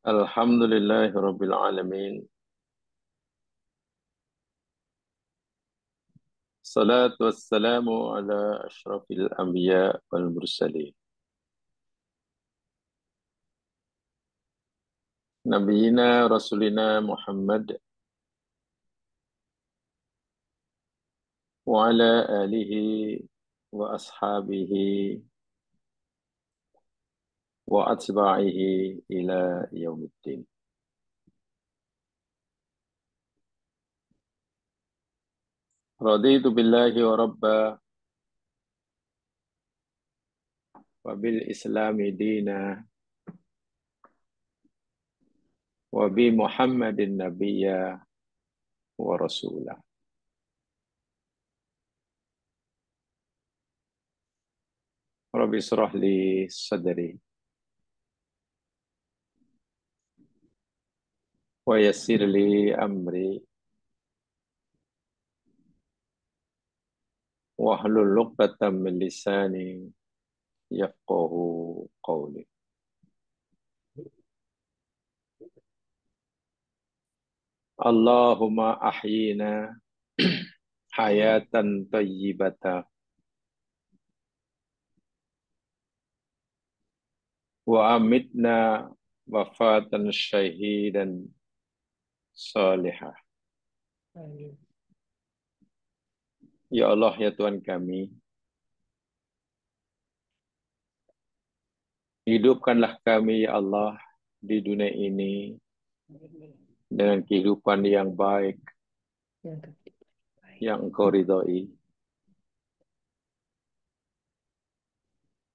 Alhamdulillahirabbil alamin. Salatu wassalamu ala asyrafil anbiya wal mursalin. Nabiyina Rasulina Muhammad wa ala alihi wa ashabihi wa atba'ihi ila yaumiddin. Raditu billahi wa rabba wa bil islami dina wa bi Muhammadin nabiyya wa rasulah. Rabbi israh li sadri wa yassir li amri wahlul 'uqdatam min lisani yafqahu qawli. Allahumma ahyina hayatan thayyibata wa amitna wafatan syahidan salihah. Amin. Ya Allah, ya Tuhan kami, hidupkanlah kami, ya Allah, di dunia ini dengan kehidupan yang baik, yang Engkau ridhai.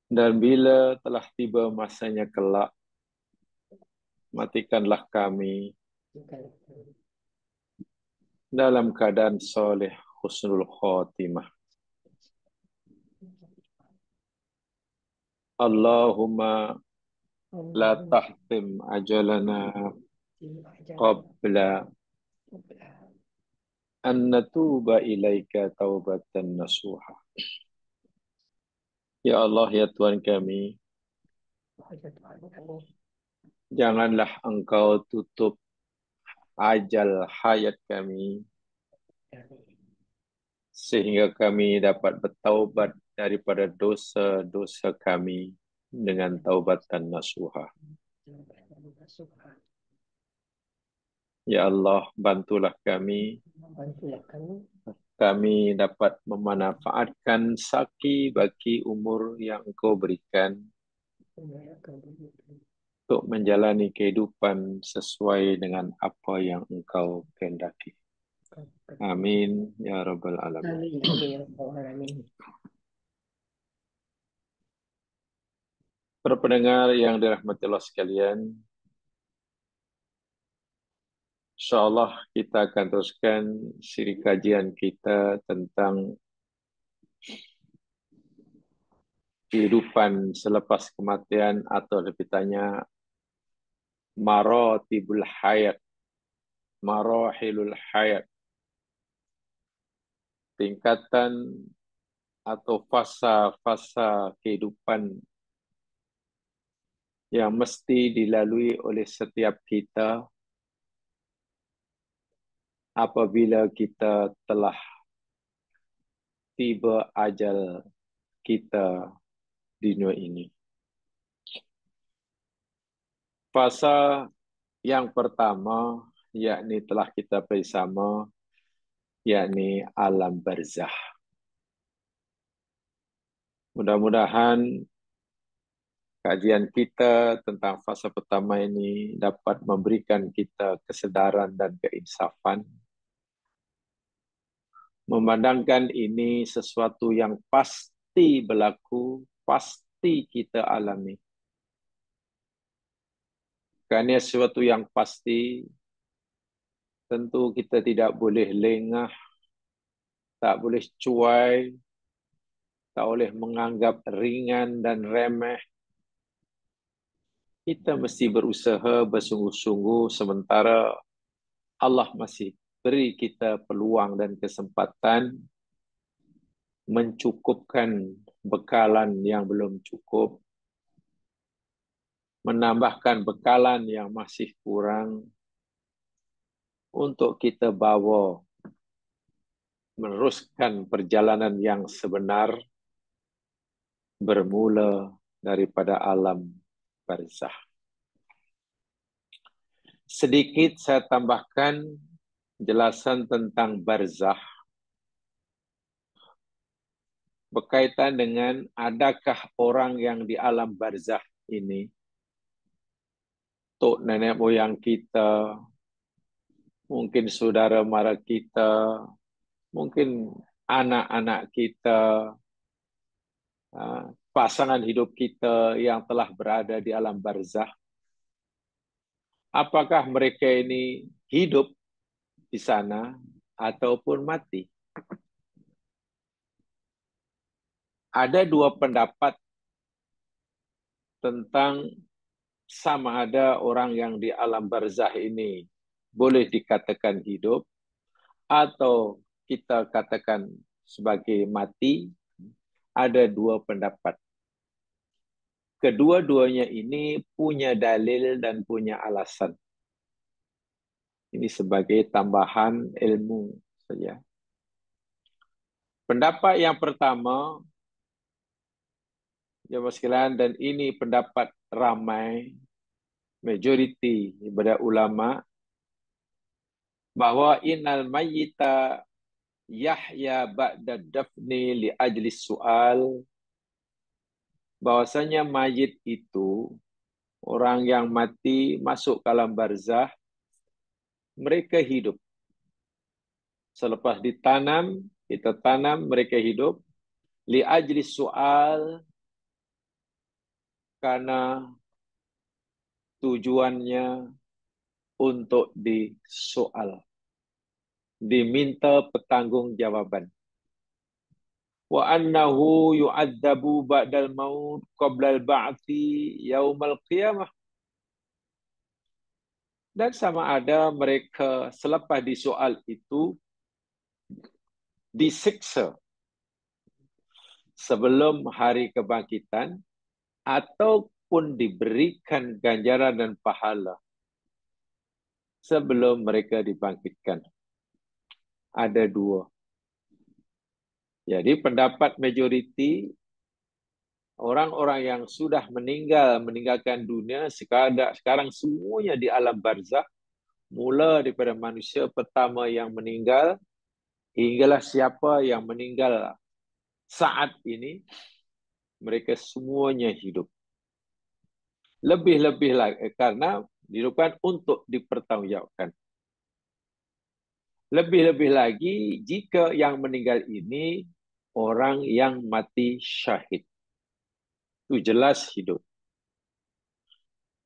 Dan bila telah tiba masanya kelak, matikanlah kami dalam keadaan soleh husnul khotimah. Allahumma la tahtim ajalana qabla an natuba ilaika taubatan nasuha. Ya Allah, ya Tuhan kami, janganlah Engkau tutup ajal hayat kami sehingga kami dapat bertaubat daripada dosa-dosa kami dengan taubatan nasuha. Ya Allah, bantulah kami dapat memanfaatkan saki-baki umur yang Engkau berikan untuk menjalani kehidupan sesuai dengan apa yang Engkau kehendaki. Amin ya rabbal alamin. Para pendengar yang dirahmati Allah sekalian, insyaallah kita akan teruskan siri kajian kita tentang kehidupan selepas kematian, atau lebih tanya maratibul hayat, marahilul hayat, tingkatan atau fasa-fasa kehidupan yang mesti dilalui oleh setiap kita apabila kita telah tiba ajal kita di dunia ini. Fasa yang pertama, yakni telah kita bersama, yakni alam barzah. Mudah-mudahan kajian kita tentang fasa pertama ini dapat memberikan kita kesedaran dan keinsafan, memandangkan ini sesuatu yang pasti berlaku, pasti kita alami. Kerana sesuatu yang pasti, tentu kita tidak boleh lengah, tak boleh cuai, tak boleh menganggap ringan dan remeh. Kita mesti berusaha bersungguh-sungguh sementara Allah masih beri kita peluang dan kesempatan mencukupkan bekalan yang belum cukup, menambahkan bekalan yang masih kurang untuk kita bawa meneruskan perjalanan yang sebenar bermula daripada alam barzah. Sedikit saya tambahkan jelasan tentang barzah berkaitan dengan adakah orang yang di alam barzah ini, tok nenek moyang kita, mungkin saudara mara kita, mungkin anak-anak kita, pasangan hidup kita yang telah berada di alam barzah. Apakah mereka ini hidup di sana ataupun mati? Ada dua pendapat tentang sama ada orang yang di alam barzah ini boleh dikatakan hidup atau kita katakan sebagai mati. Ada dua pendapat. Kedua-duanya ini punya dalil dan punya alasan. Ini sebagai tambahan ilmu saja. Pendapat yang pertama, jemaah sekalian, dan ini pendapat ramai, majoriti daripada ulama, bahwa innal mayyita yahya ba'da dafni li ajli su'al, bahwasanya mayit itu, orang yang mati masuk ke alam barzah, mereka hidup. Selepas ditanam, kita tanam, mereka hidup. Li ajli su'al, karena tujuannya untuk disoal, diminta pertanggungjawaban. Wa annahu yu'adzabu ba'dal maut qabla al-ba'thi yaumal qiyamah. Dan sama ada mereka selepas disoal itu disiksa sebelum hari kebangkitan ataupun diberikan ganjaran dan pahala sebelum mereka dibangkitkan. Ada dua. Jadi pendapat majoriti, orang-orang yang sudah meninggalkan dunia, sekarang semuanya di alam barzah, mula daripada manusia pertama yang meninggal, hinggalah siapa yang meninggal saat ini, mereka semuanya hidup. Lebih-lebih lagi, karena dihidupkan untuk dipertanggungjawabkan. Lebih-lebih lagi, jika yang meninggal ini, orang yang mati syahid. Itu jelas hidup.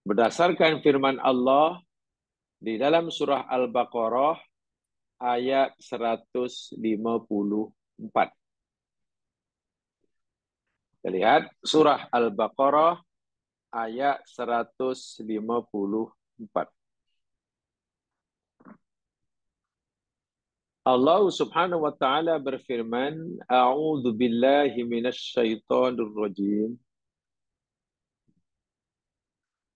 Berdasarkan firman Allah di dalam surah Al-Baqarah ayat 154. Kita lihat surah Al-Baqarah ayat 154. Allah Subhanahu wa taala berfirman, A'udzu billahi minasy syaithanir rajim.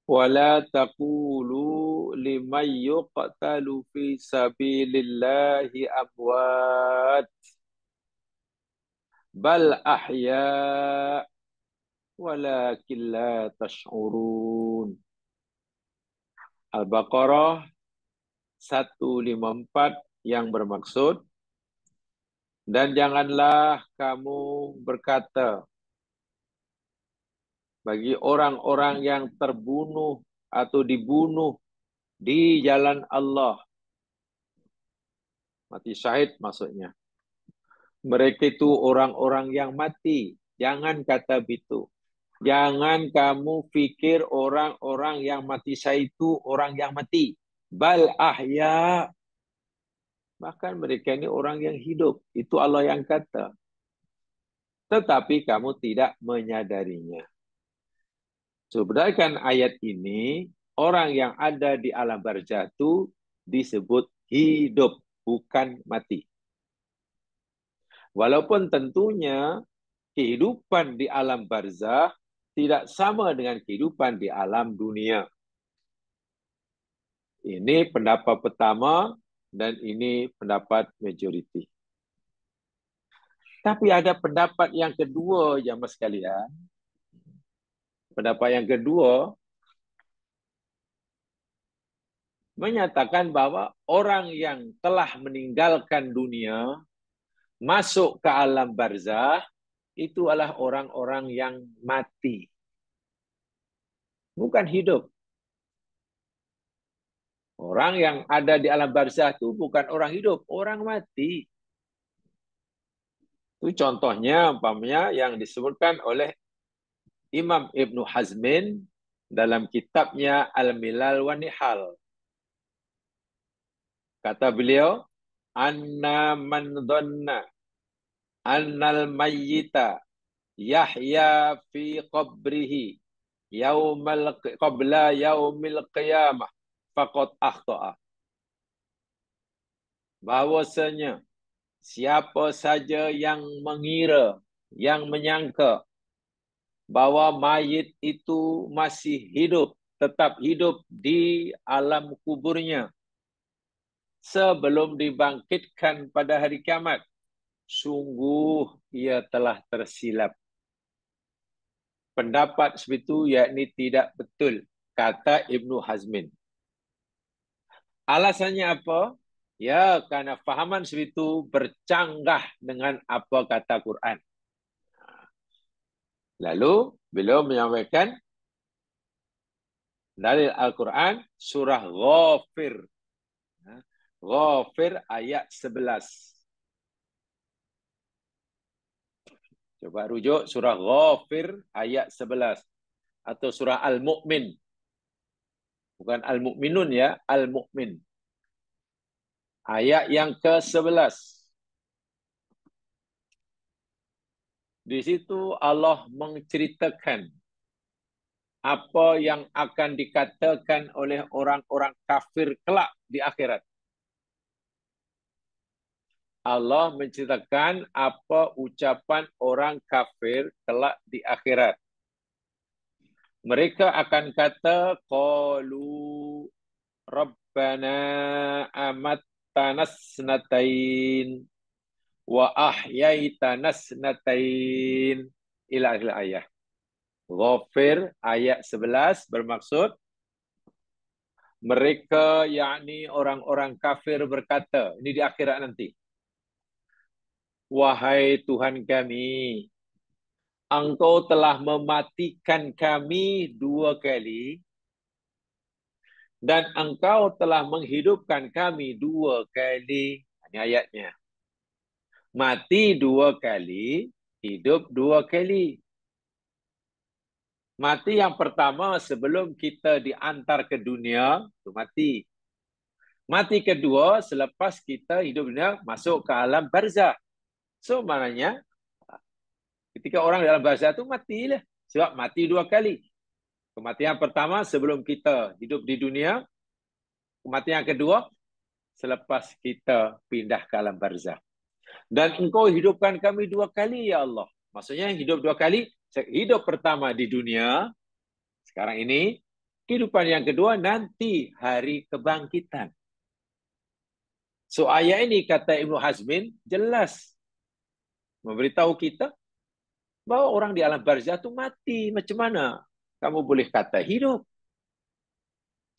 ولا تقولوا لمن يقتل في سبيل الله أموات بل أحياء ولكن لا تشعرون. Al-Baqarah 154 yang bermaksud, dan janganlah kamu berkata bagi orang-orang yang terbunuh atau dibunuh di jalan Allah. Mati syahid maksudnya. Mereka itu orang-orang yang mati. Jangan kata begitu. Jangan kamu pikir orang-orang yang mati syahid itu orang yang mati. Bal ahya. Bahkan mereka ini orang yang hidup. Itu Allah yang kata. Tetapi kamu tidak menyadarinya. So, berdasarkan ayat ini, orang yang ada di alam barzah itu disebut hidup, bukan mati. Walaupun tentunya kehidupan di alam barzah tidak sama dengan kehidupan di alam dunia. Ini pendapat pertama dan ini pendapat majoriti. Tapi ada pendapat yang kedua, jamaah sekalian. Pendapat yang kedua menyatakan bahwa orang yang telah meninggalkan dunia masuk ke alam barzah itu adalah orang-orang yang mati. Bukan hidup. Orang yang ada di alam barzah itu bukan orang hidup, orang mati. Itu contohnya umpamanya yang disebutkan oleh Imam Ibnu Hazmin dalam kitabnya Al-Milal wa Nihal. Kata beliau, anna man dhanna annal mayyita yahya fi qabrihi qabla yaumil qiyamah faqad akhta'a. Bahwasanya siapa saja yang mengira, yang menyangka bahwa mayit itu masih hidup, tetap hidup di alam kuburnya sebelum dibangkitkan pada hari kiamat, sungguh ia telah tersilap. Pendapat seperti itu yakni tidak betul, kata Ibnu Hazmin. Alasannya apa? Ya, karena fahaman seperti itu bercanggah dengan apa kata Quran. Lalu, beliau menyampaikan dari Al-Quran surah Ghafir. Ghafir ayat 11. Coba rujuk surah Ghafir ayat 11. Atau surah Al-Mu'min. Bukan Al-Mu'minun ya, Al-Mu'min. Ayat yang ke-11. Di situ Allah menceritakan apa yang akan dikatakan oleh orang-orang kafir kelak di akhirat. Allah menceritakan apa ucapan orang kafir kelak di akhirat. Mereka akan kata, qalu rabbana amattana snatain wa ahyaitana snatain ila akhir ayat. Ghafir ayat 11 bermaksud mereka yakni orang-orang kafir berkata, ini di akhirat nanti. Wahai Tuhan kami, Engkau telah mematikan kami 2 kali dan Engkau telah menghidupkan kami 2 kali. Ini ayatnya. Mati 2 kali, hidup 2 kali. Mati yang pertama sebelum kita diantar ke dunia, itu mati. Mati kedua selepas kita hidup dunia masuk ke alam barzah. So maknanya ketika orang dalam barzah itu matilah. Sebab mati 2 kali. Kematian pertama sebelum kita hidup di dunia. Kematian kedua selepas kita pindah ke alam barzah. Dan Engkau hidupkan kami 2 kali ya Allah. Maksudnya hidup 2 kali. Hidup pertama di dunia. Sekarang ini. Kehidupan yang kedua nanti hari kebangkitan. So ayat ini kata Ibnu Hazmin jelas memberitahu kita bahawa orang di alam barzah itu mati. Macam mana kamu boleh kata hidup?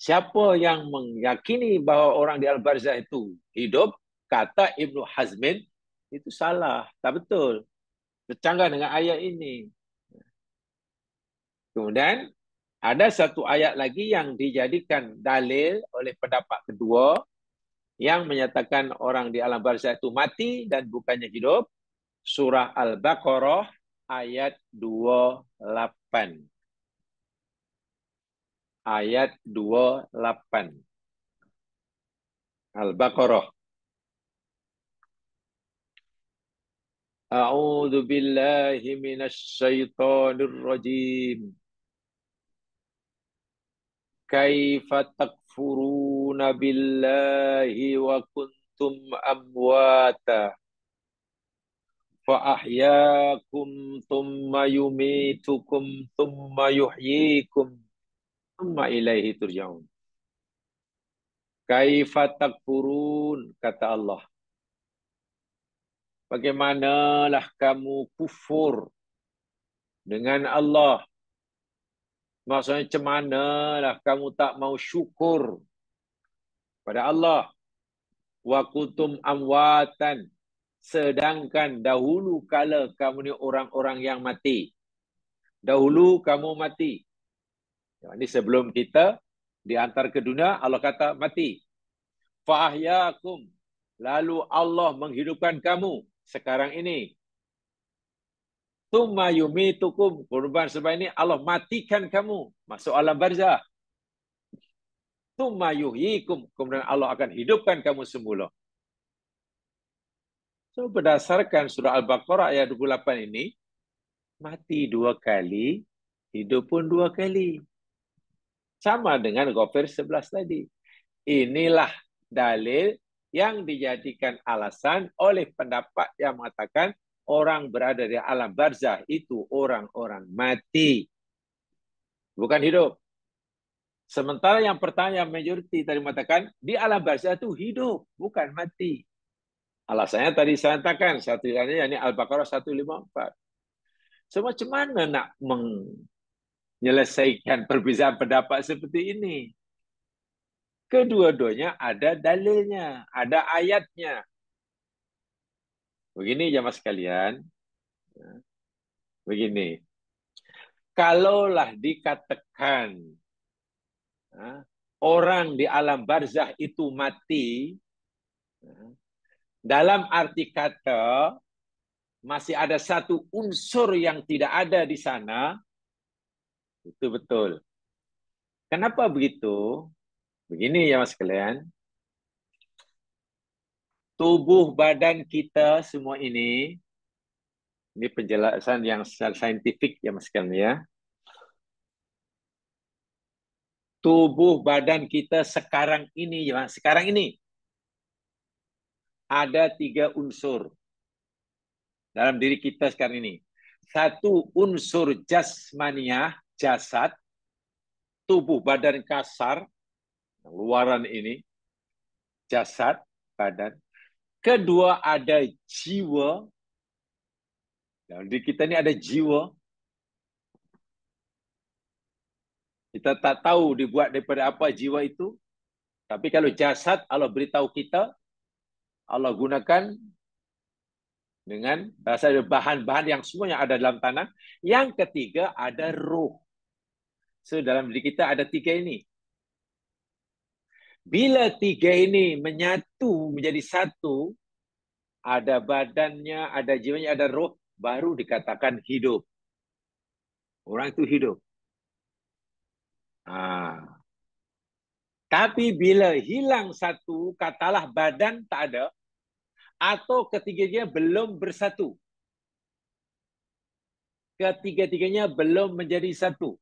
Siapa yang meyakini bahawa orang di alam barzah itu hidup, kata Ibnu Hazmin, itu salah. Tak betul. Bercanggah dengan ayat ini. Kemudian ada satu ayat lagi yang dijadikan dalil oleh pendapat kedua yang menyatakan orang di alam barzah itu mati dan bukannya hidup. Surah Al-Baqarah ayat 28. Ayat 28. Al-Baqarah. A'udzu billahi minasy syaithanir rajim. Kaifa takfuruna billahi wa kuntum amwata فأحياكم ثم يميتكم ثم يحييكم ثم إليه ترجعون. Kaifa takfurun, kata Allah. Bagaimanalah kamu kufur dengan Allah? Maksudnya macam manalah kamu tak mau syukur pada Allah. Wa kuntum amwatan, sedangkan dahulu kala kamu ni orang-orang yang mati. Dahulu kamu mati. Ini sebelum kita diantar ke dunia, Allah kata mati. Fa'ahyakum, lalu Allah menghidupkan kamu sekarang ini. Tsumma yumitukum, korban sebab ini Allah matikan kamu masuk alam barzah. Tsumma yuhyikum, kemudian Allah akan hidupkan kamu semula. So berdasarkan surah Al-Baqarah ayat 28 ini, mati 2 kali, hidup pun 2 kali. Sama dengan Ghafir 11 tadi. Inilah dalil yang dijadikan alasan oleh pendapat yang mengatakan orang berada di alam barzah itu orang-orang mati, bukan hidup. Sementara yang pertanyaan majoriti tadi mengatakan di alam barzah itu hidup, bukan mati. Alasannya tadi saya katakan, satu ini Al-Baqarah 154. So macam mana nak menyelesaikan perbezaan pendapat seperti ini? Kedua-duanya ada dalilnya, ada ayatnya. Begini jemaah sekalian, begini. Kalaulah dikatakan orang di alam barzah itu mati, dalam arti kata masih ada satu unsur yang tidak ada di sana, itu betul. Kenapa begitu? Begini ya mas sekalian, tubuh badan kita semua ini penjelasan yang saintifik ya mas sekalian ya. Tubuh badan kita sekarang ini ya, sekarang ini ada 3 unsur dalam diri kita sekarang ini. Satu unsur jasmaniah, jasad, tubuh badan kasar, luaran ini, jasad, badan. Kedua ada jiwa. Dalam diri kita ini ada jiwa. Kita tak tahu dibuat daripada apa jiwa itu. Tapi kalau jasad, Allah beritahu kita, Allah gunakan dengan bahan-bahan yang semuanya ada dalam tanah. Yang ketiga ada ruh. So dalam diri kita ada 3 ini. Bila 3 ini menyatu menjadi satu, ada badannya, ada jiwanya, ada roh, baru dikatakan hidup. Orang itu hidup. Tapi bila hilang satu, katalah badan tak ada, atau ketiganya belum bersatu. Ketiga-tiganya belum menjadi satu.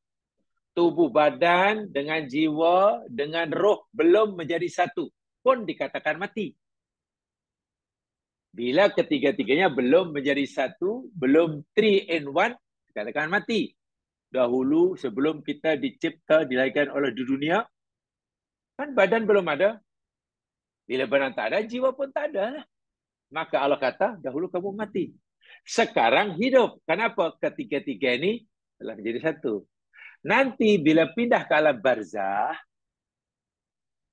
Tubuh badan dengan jiwa, dengan roh belum menjadi satu. Pun dikatakan mati. Bila ketiga-tiganya belum menjadi satu, belum 3 in 1, dikatakan mati. Dahulu sebelum kita dicipta, dilahirkan oleh di dunia, kan badan belum ada. Bila badan tak ada, jiwa pun tak ada. Maka Allah kata, dahulu kamu mati. Sekarang hidup. Kenapa? Ketiga-tiga ini telah menjadi satu. Nanti bila pindah ke alam barzah,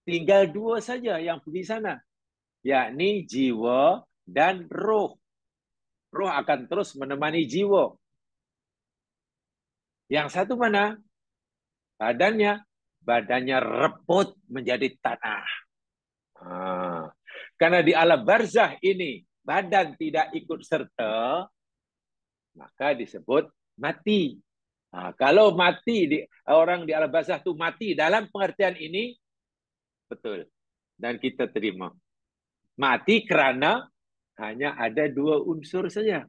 tinggal 2 saja yang pergi sana. Yakni jiwa dan roh. Roh akan terus menemani jiwa. Yang satu mana? Badannya. Badannya reput menjadi tanah. Karena di alam barzah ini, badan tidak ikut serta, maka disebut mati. Kalau mati, orang di alam barzah itu mati dalam pengertian ini, betul. Dan kita terima. Mati kerana hanya ada 2 unsur saja.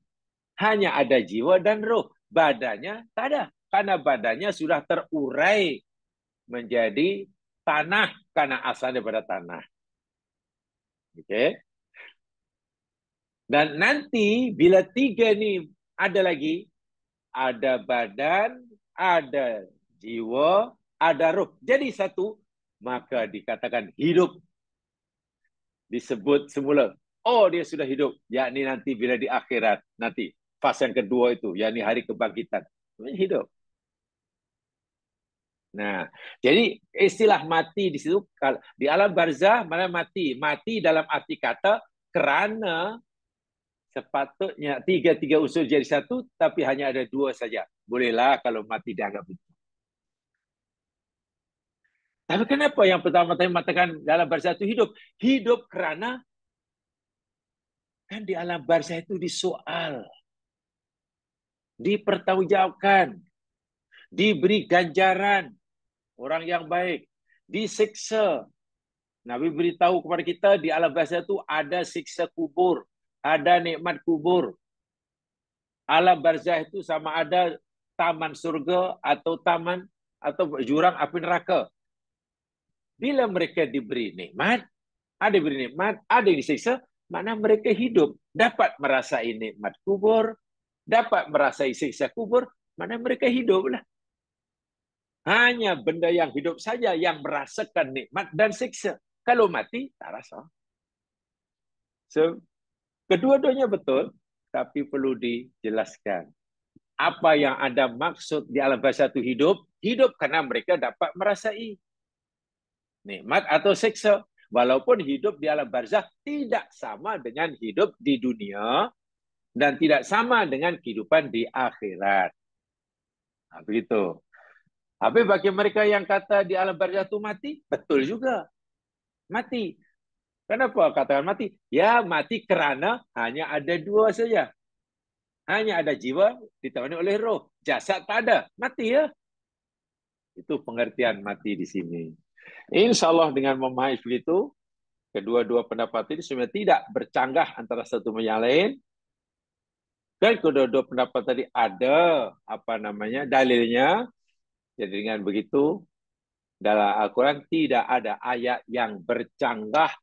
Hanya ada jiwa dan roh. Badannya tak ada. Karena badannya sudah terurai menjadi tanah. Karena asal daripada tanah. Okay. Dan nanti bila tiga ni ada lagi, ada badan, ada jiwa, ada roh. Jadi satu, maka dikatakan hidup. Disebut semula, oh dia sudah hidup. Yakni nanti bila di akhirat, nanti fase yang kedua itu, yakni hari kebangkitan. Hidup. Nah, jadi istilah mati di situ di alam barzah mana mati? Mati dalam arti kata kerana sepatutnya tiga unsur jadi satu, tapi hanya ada dua saja. Bolehlah kalau mati dianggap itu. Tapi kenapa yang pertama-tama mengatakan dalam barzah itu hidup? Hidup kerana kan di alam barzah itu disoal, dipertanggungjawabkan, diberi ganjaran orang yang baik, disiksa. Nabi beritahu kepada kita di alam barzah itu ada siksa kubur, ada nikmat kubur. Alam barzah itu sama ada taman surga atau taman atau jurang api neraka. Bila mereka diberi nikmat, ada diberi nikmat, ada yang disiksa, mana mereka hidup, dapat merasai nikmat kubur, dapat merasai siksa kubur, mana mereka hiduplah. Hanya benda yang hidup saja yang merasakan nikmat dan siksa. Kalau mati, tak rasa. So, kedua-duanya betul, tapi perlu dijelaskan. Apa yang ada maksud di alam barzah itu hidup? Hidup karena mereka dapat merasai nikmat atau siksa. Walaupun hidup di alam barzah tidak sama dengan hidup di dunia dan tidak sama dengan kehidupan di akhirat. Nah, begitu. Tapi bagi mereka yang kata di alam barzah itu mati, betul juga. Mati. Kenapa katakan mati? Ya mati kerana hanya ada dua saja. Hanya ada jiwa ditemani oleh roh. Jasad tak ada. Mati ya. Itu pengertian mati di sini. InsyaAllah dengan memahami begitu, kedua-dua pendapat ini sebenarnya tidak bercanggah antara satu dengan yang lain. Dan kedua-dua pendapat tadi ada dalilnya. Jadi dengan begitu, dalam Al-Quran tidak ada ayat yang bercanggah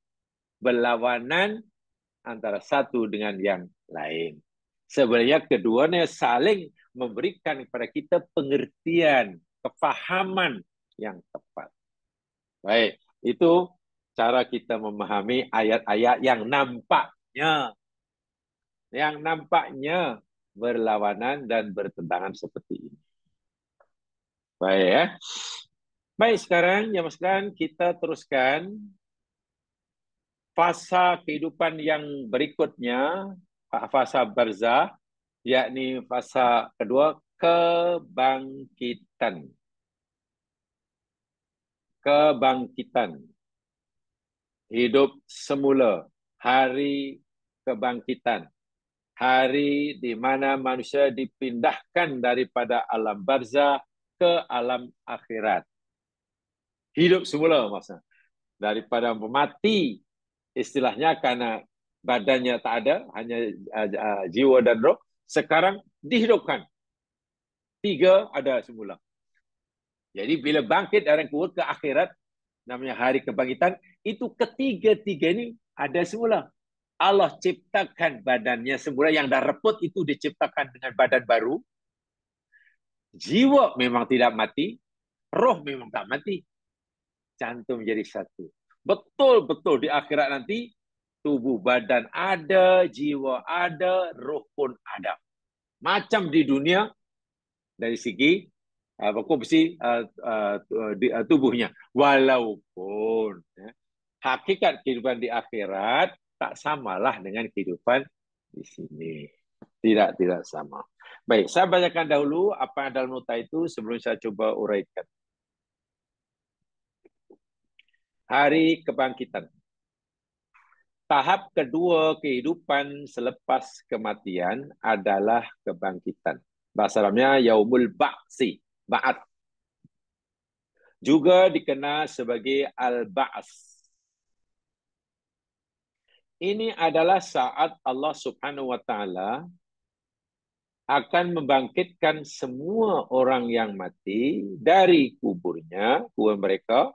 berlawanan antara satu dengan yang lain. Sebenarnya keduanya saling memberikan kepada kita pengertian, kefahaman yang tepat. Baik, itu cara kita memahami ayat-ayat yang nampaknya berlawanan dan bertentangan seperti ini. Baik ya. Baik, sekarang jemaah sekalian kita teruskan fasa kehidupan yang berikutnya, fasa barzah, yakni fasa kedua, kebangkitan. Kebangkitan. Hidup semula, hari kebangkitan. Hari di mana manusia dipindahkan daripada alam barzah ke alam akhirat. Hidup semula maksudnya. Daripada mati, istilahnya karena badannya tak ada, hanya jiwa dan roh, sekarang dihidupkan. Tiga ada semula. Jadi bila bangkit dari kubur ke akhirat, namanya hari kebangkitan, itu ketiga-tiga ini ada semula. Allah ciptakan badannya semula, yang dah reput itu diciptakan dengan badan baru. Jiwa memang tidak mati, roh memang tak mati. Cantum jadi satu. Betul-betul di akhirat nanti, tubuh badan ada, jiwa ada, roh pun ada. Macam di dunia, dari segi komposisi tubuhnya. Walaupun hakikat kehidupan di akhirat tak samalah dengan kehidupan di sini. Tidak sama. Baik, saya bacakan dahulu apa yang dalam nota itu sebelum saya coba uraikan. Hari kebangkitan. Tahap kedua kehidupan selepas kematian adalah kebangkitan. Bahasa Arabnya yaumul ba'si, ba'at. Juga dikenal sebagai al-ba'as. Ini adalah saat Allah Subhanahu wa taala akan membangkitkan semua orang yang mati dari kuburnya, kubur mereka,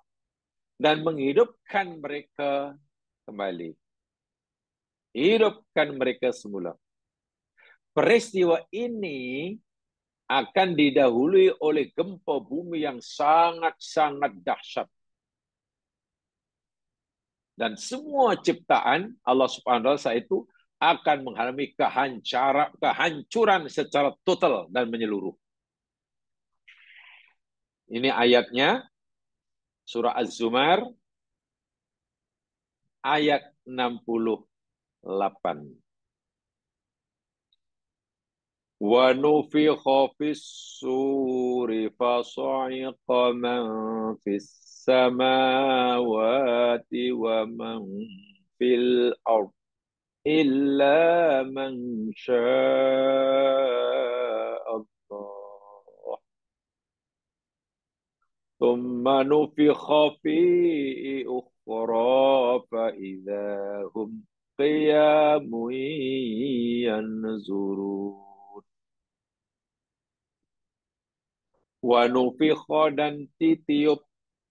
dan menghidupkan mereka kembali. Hidupkan mereka semula. Peristiwa ini akan didahului oleh gempa bumi yang sangat-sangat dahsyat. Dan semua ciptaan Allah Subhanahu wa taala itu akan mengalami kehancuran secara total dan menyeluruh. Ini ayatnya surah Az-Zumar ayat 68. Wa nufikha fis-suri fasa'iqa man fis samawati wa man fil ard illa man syaa Allah. Thumma nufikha fihi ukhra fa idza hum qiyamun yanzurun. Wa nufikha dan ditiup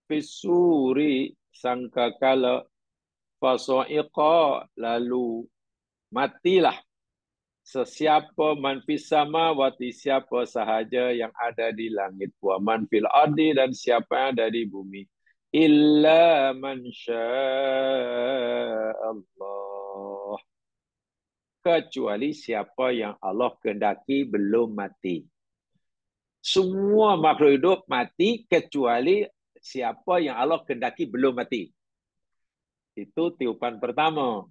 fisuri sangkakala fasa'iqa lalu matilah sesiapa man fis samawati siapa sahaja yang ada di langit wa man fil ardi dan siapa yang ada di bumi illa man syaa Allah kecuali siapa yang Allah kehendaki belum mati. Semua makhluk hidup mati kecuali siapa yang Allah kehendaki belum mati. Itu tiupan pertama.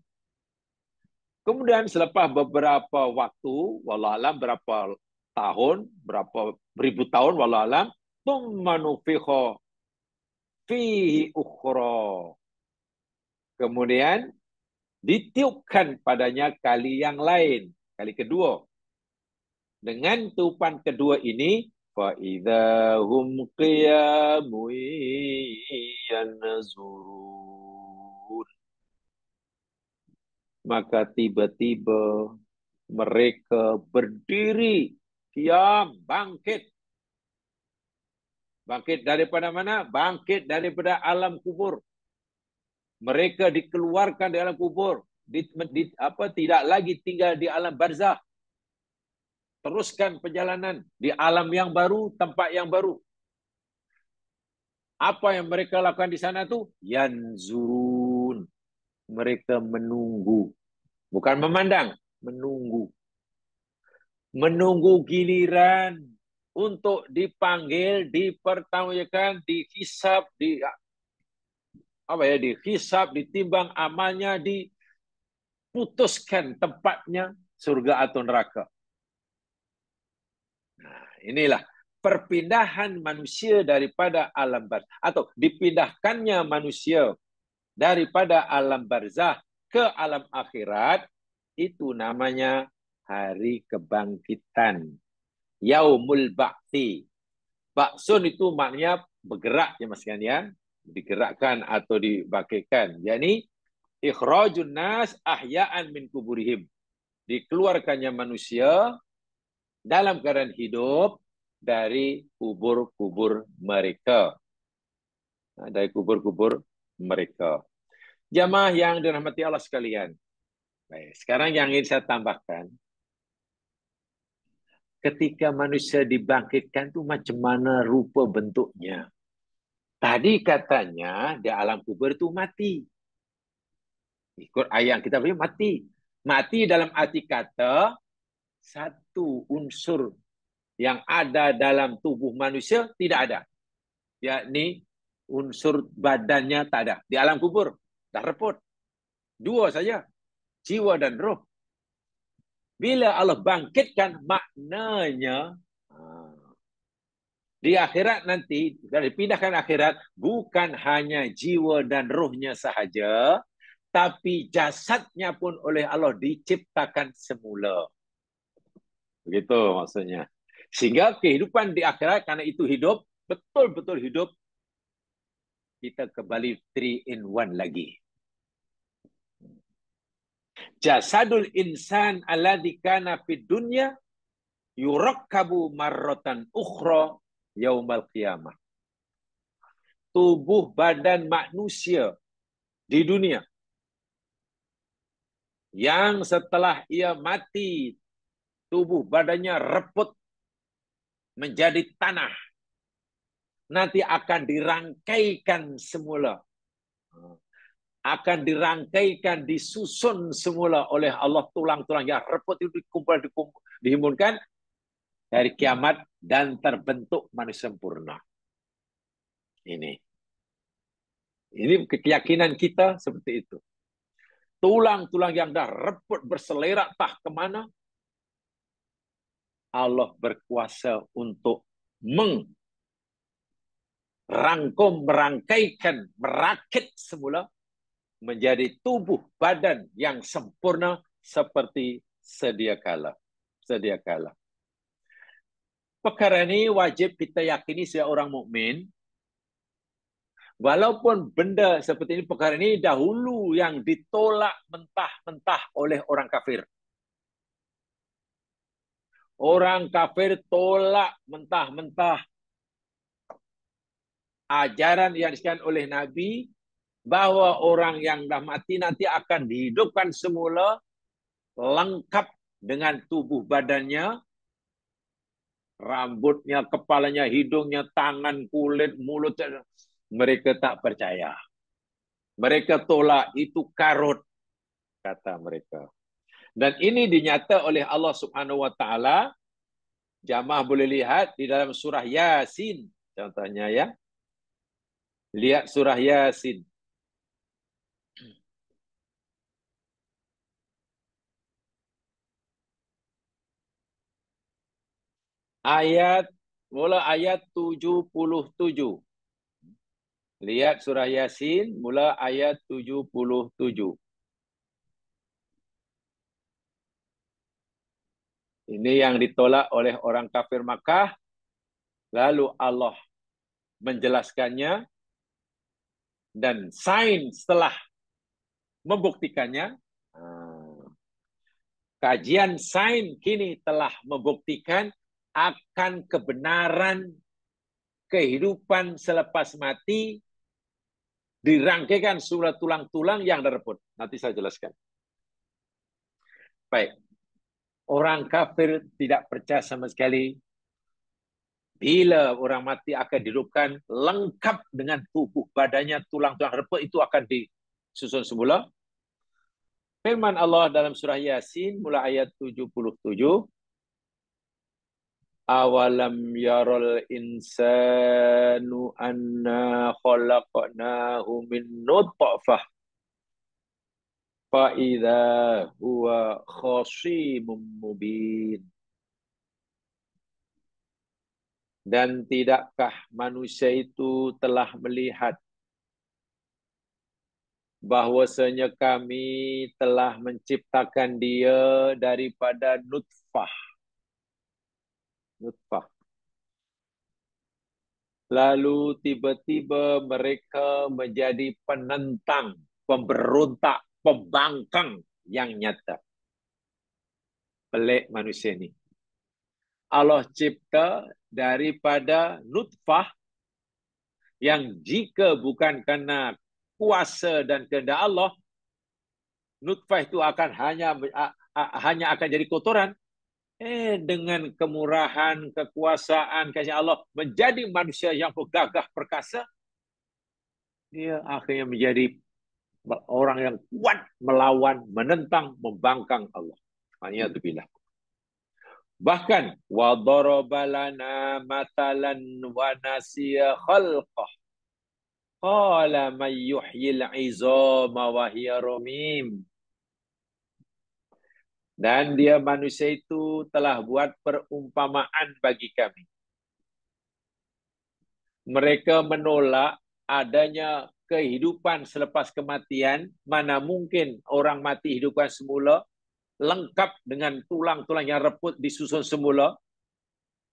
Kemudian selepas beberapa waktu, wallahualam berapa tahun, berapa ribu tahun, wallahualam, tsumma nufikha fihi ukhra. Kemudian ditiupkan padanya kali yang lain, kali kedua. Dengan tiupan kedua ini, fa idza hum qiyamun yanzurun. Maka tiba-tiba mereka berdiri, diam, bangkit. Bangkit daripada mana? Bangkit daripada alam kubur. Mereka dikeluarkan dari alam kubur. Tidak lagi tinggal di alam barzah. Teruskan perjalanan di alam yang baru, tempat yang baru. Apa yang mereka lakukan di sana tu? Yanzurun. Mereka menunggu. Bukan memandang, menunggu. Menunggu giliran untuk dipanggil, dipertanyakan, dihisab, dihisab, ditimbang amalnya, diputuskan tempatnya surga atau neraka. Nah, inilah perpindahan manusia daripada alam barzah atau dipindahkannya manusia daripada alam barzah ke alam akhirat itu namanya hari kebangkitan. Yaumul Ba'thi. Ba'sun itu maknanya bergerak ya mas sekalian, digerakkan atau dibangkitkan. Yani ikhrajun nas ahya'an min kuburihim. Dikeluarkannya manusia dalam keadaan hidup dari kubur-kubur mereka. Dari kubur-kubur mereka. Jamaah yang dirahmati Allah sekalian. Baik, sekarang yang ingin saya tambahkan, ketika manusia dibangkitkan itu macam mana rupa bentuknya. Tadi katanya di alam kubur itu mati. Ikut ayat kita punya mati. Mati dalam arti kata satu unsur yang ada dalam tubuh manusia tidak ada. Yakni unsur badannya tak ada. Di alam kubur dah reput. Dua saja, jiwa dan roh. Bila Allah bangkitkan maknanya di akhirat nanti, dipindahkan akhirat, bukan hanya jiwa dan rohnya sahaja, tapi jasadnya pun oleh Allah diciptakan semula. Begitu maksudnya. Sehingga kehidupan di akhirat, karena itu hidup, betul-betul hidup, kita kembali 3 in 1 lagi. Jasadul insan alladzi kana fid dunya yurakkabu marratan ukhra yaumal qiyamah. Tubuh badan manusia di dunia yang setelah ia mati, tubuh badannya reput menjadi tanah. Nanti akan dirangkaikan semula. Akan dirangkaikan, disusun semula oleh Allah, tulang-tulang yang reput itu dihimpunkan dari kiamat dan terbentuk manusia sempurna. Ini keyakinan kita seperti itu. Tulang-tulang yang dah reput berselerak tah kemana, Allah berkuasa untuk merangkum, merangkaikan, merakit semula menjadi tubuh badan yang sempurna seperti sedia kala. Sedia kala. Perkara ini wajib kita yakini sebagai orang mukmin. Walaupun benda seperti ini, perkara ini dahulu yang ditolak mentah-mentah oleh orang kafir. Orang kafir tolak mentah-mentah ajaran yang disebutkan oleh Nabi bahwa orang yang dah mati nanti akan dihidupkan semula lengkap dengan tubuh badannya, rambutnya, kepalanya, hidungnya, tangan, kulit, mulut. Mereka tak percaya. Mereka tolak, itu karut, kata mereka. Dan ini dinyata oleh Allah Subhanahu wa taala. Jamaah boleh lihat di dalam surah Yasin contohnya ya. Lihat surah Yasin. Mula ayat 77. Lihat surah Yasin mula ayat 77. Ini yang ditolak oleh orang kafir Makkah. Lalu Allah menjelaskannya dan sains telah membuktikannya. Kajian sains kini telah membuktikan akan kebenaran kehidupan selepas mati, dirangkaikan surat tulang-tulang yang terput. Nanti saya jelaskan. Baik. Orang kafir tidak percaya sama sekali bila orang mati akan dihidupkan lengkap dengan tubuh badannya, tulang-tulang reput itu akan disusun semula. Firman Allah dalam surah Yasin mula ayat 77. Awalam yarul insanu anna khalaqnahu min nutfah fa idza huwa khasimun mubin. Dan tidakkah manusia itu telah melihat bahwasanya kami telah menciptakan dia daripada nutfah. Lalu tiba-tiba mereka menjadi penentang, pemberontak, pembangkang yang nyata. Pelik manusia ini. Allah cipta daripada nutfah yang jika bukan karena kuasa dan kehendak Allah, nutfah itu akan hanya akan jadi kotoran. Dengan kemurahan, kekuasaan, kasih Allah, menjadi manusia yang bergagah perkasa, dia akhirnya menjadi orang yang kuat melawan, menentang, membangkang Allah. Ma'iyadzubillah. Bahkan wa daraba lana matalan wa nasiya khalqah. Qala may yuhyil 'izama wa hiya ramim. Dan dia manusia itu telah buat perumpamaan bagi kami. Mereka menolak adanya kehidupan selepas kematian. Mana mungkin orang mati hidupkan semula, lengkap dengan tulang-tulang yang reput disusun semula.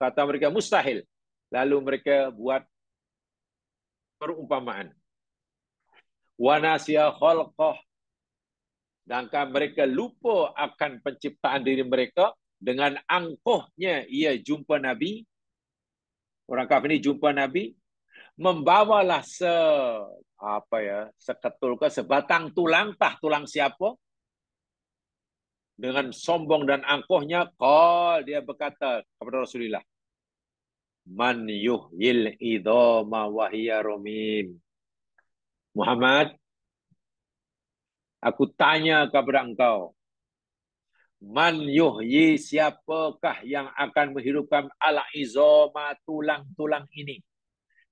Kata mereka mustahil. Lalu mereka buat perumpamaan. Wa nasiya khalqah. Sedangkan mereka lupa akan penciptaan diri mereka. Dengan angkuhnya ia jumpa Nabi. Orang kafir ini jumpa Nabi. Membawalah seketul ke sebatang tulang, tah tulang siapa? dengan sombong dan angkuhnya, qal, dia berkata kepada Rasulullah, man yuhyil idhama wa hiya ramim. Muhammad, aku tanya kepada engkau, man yuhyi, siapakah yang akan menghidupkan ala izoma, tulang-tulang ini?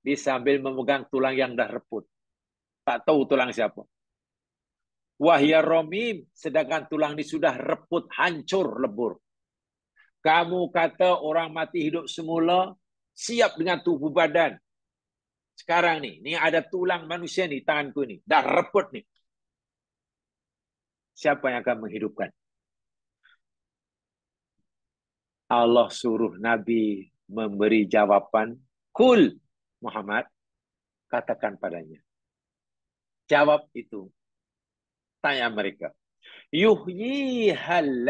Dia sambil memegang tulang yang dah reput. Tak tahu tulang siapa. Wahya romim, sedangkan tulang ini sudah reput, hancur, lebur. Kamu kata orang mati hidup semula, siap dengan tubuh badan. Sekarang ni ada tulang manusia ni, tanganku ni, dah reput ni. Siapa yang akan menghidupkan? Allah suruh Nabi memberi jawapan, kul Muhammad, katakan padanya. Jawab itu, tanya mereka. Yuhyihal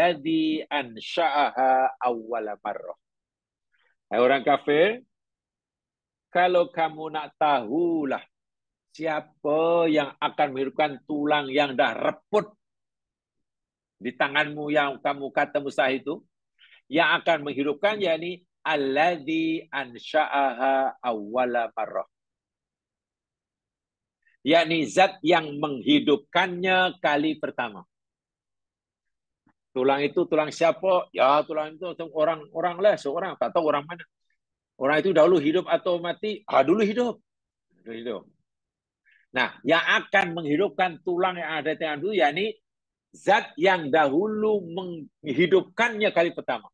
ansha'aha awwala marrah. Hai orang kafir, kalau kamu nak tahulah siapa yang akan menghidupkan tulang yang dah reput di tanganmu yang kamu kata mustahil itu, yang akan menghidupkan yakni alladzi ansha'aha awwala marrah. Yakni zat yang menghidupkannya kali pertama. Tulang itu tulang siapa? Ya, tulang itu orang lah, seorang, tak tahu orang mana. Orang itu dahulu hidup atau mati? Dulu hidup. Dulu hidup. Nah, yang akan menghidupkan tulang yang ada di tangan dulu, yakni zat yang dahulu menghidupkannya kali pertama.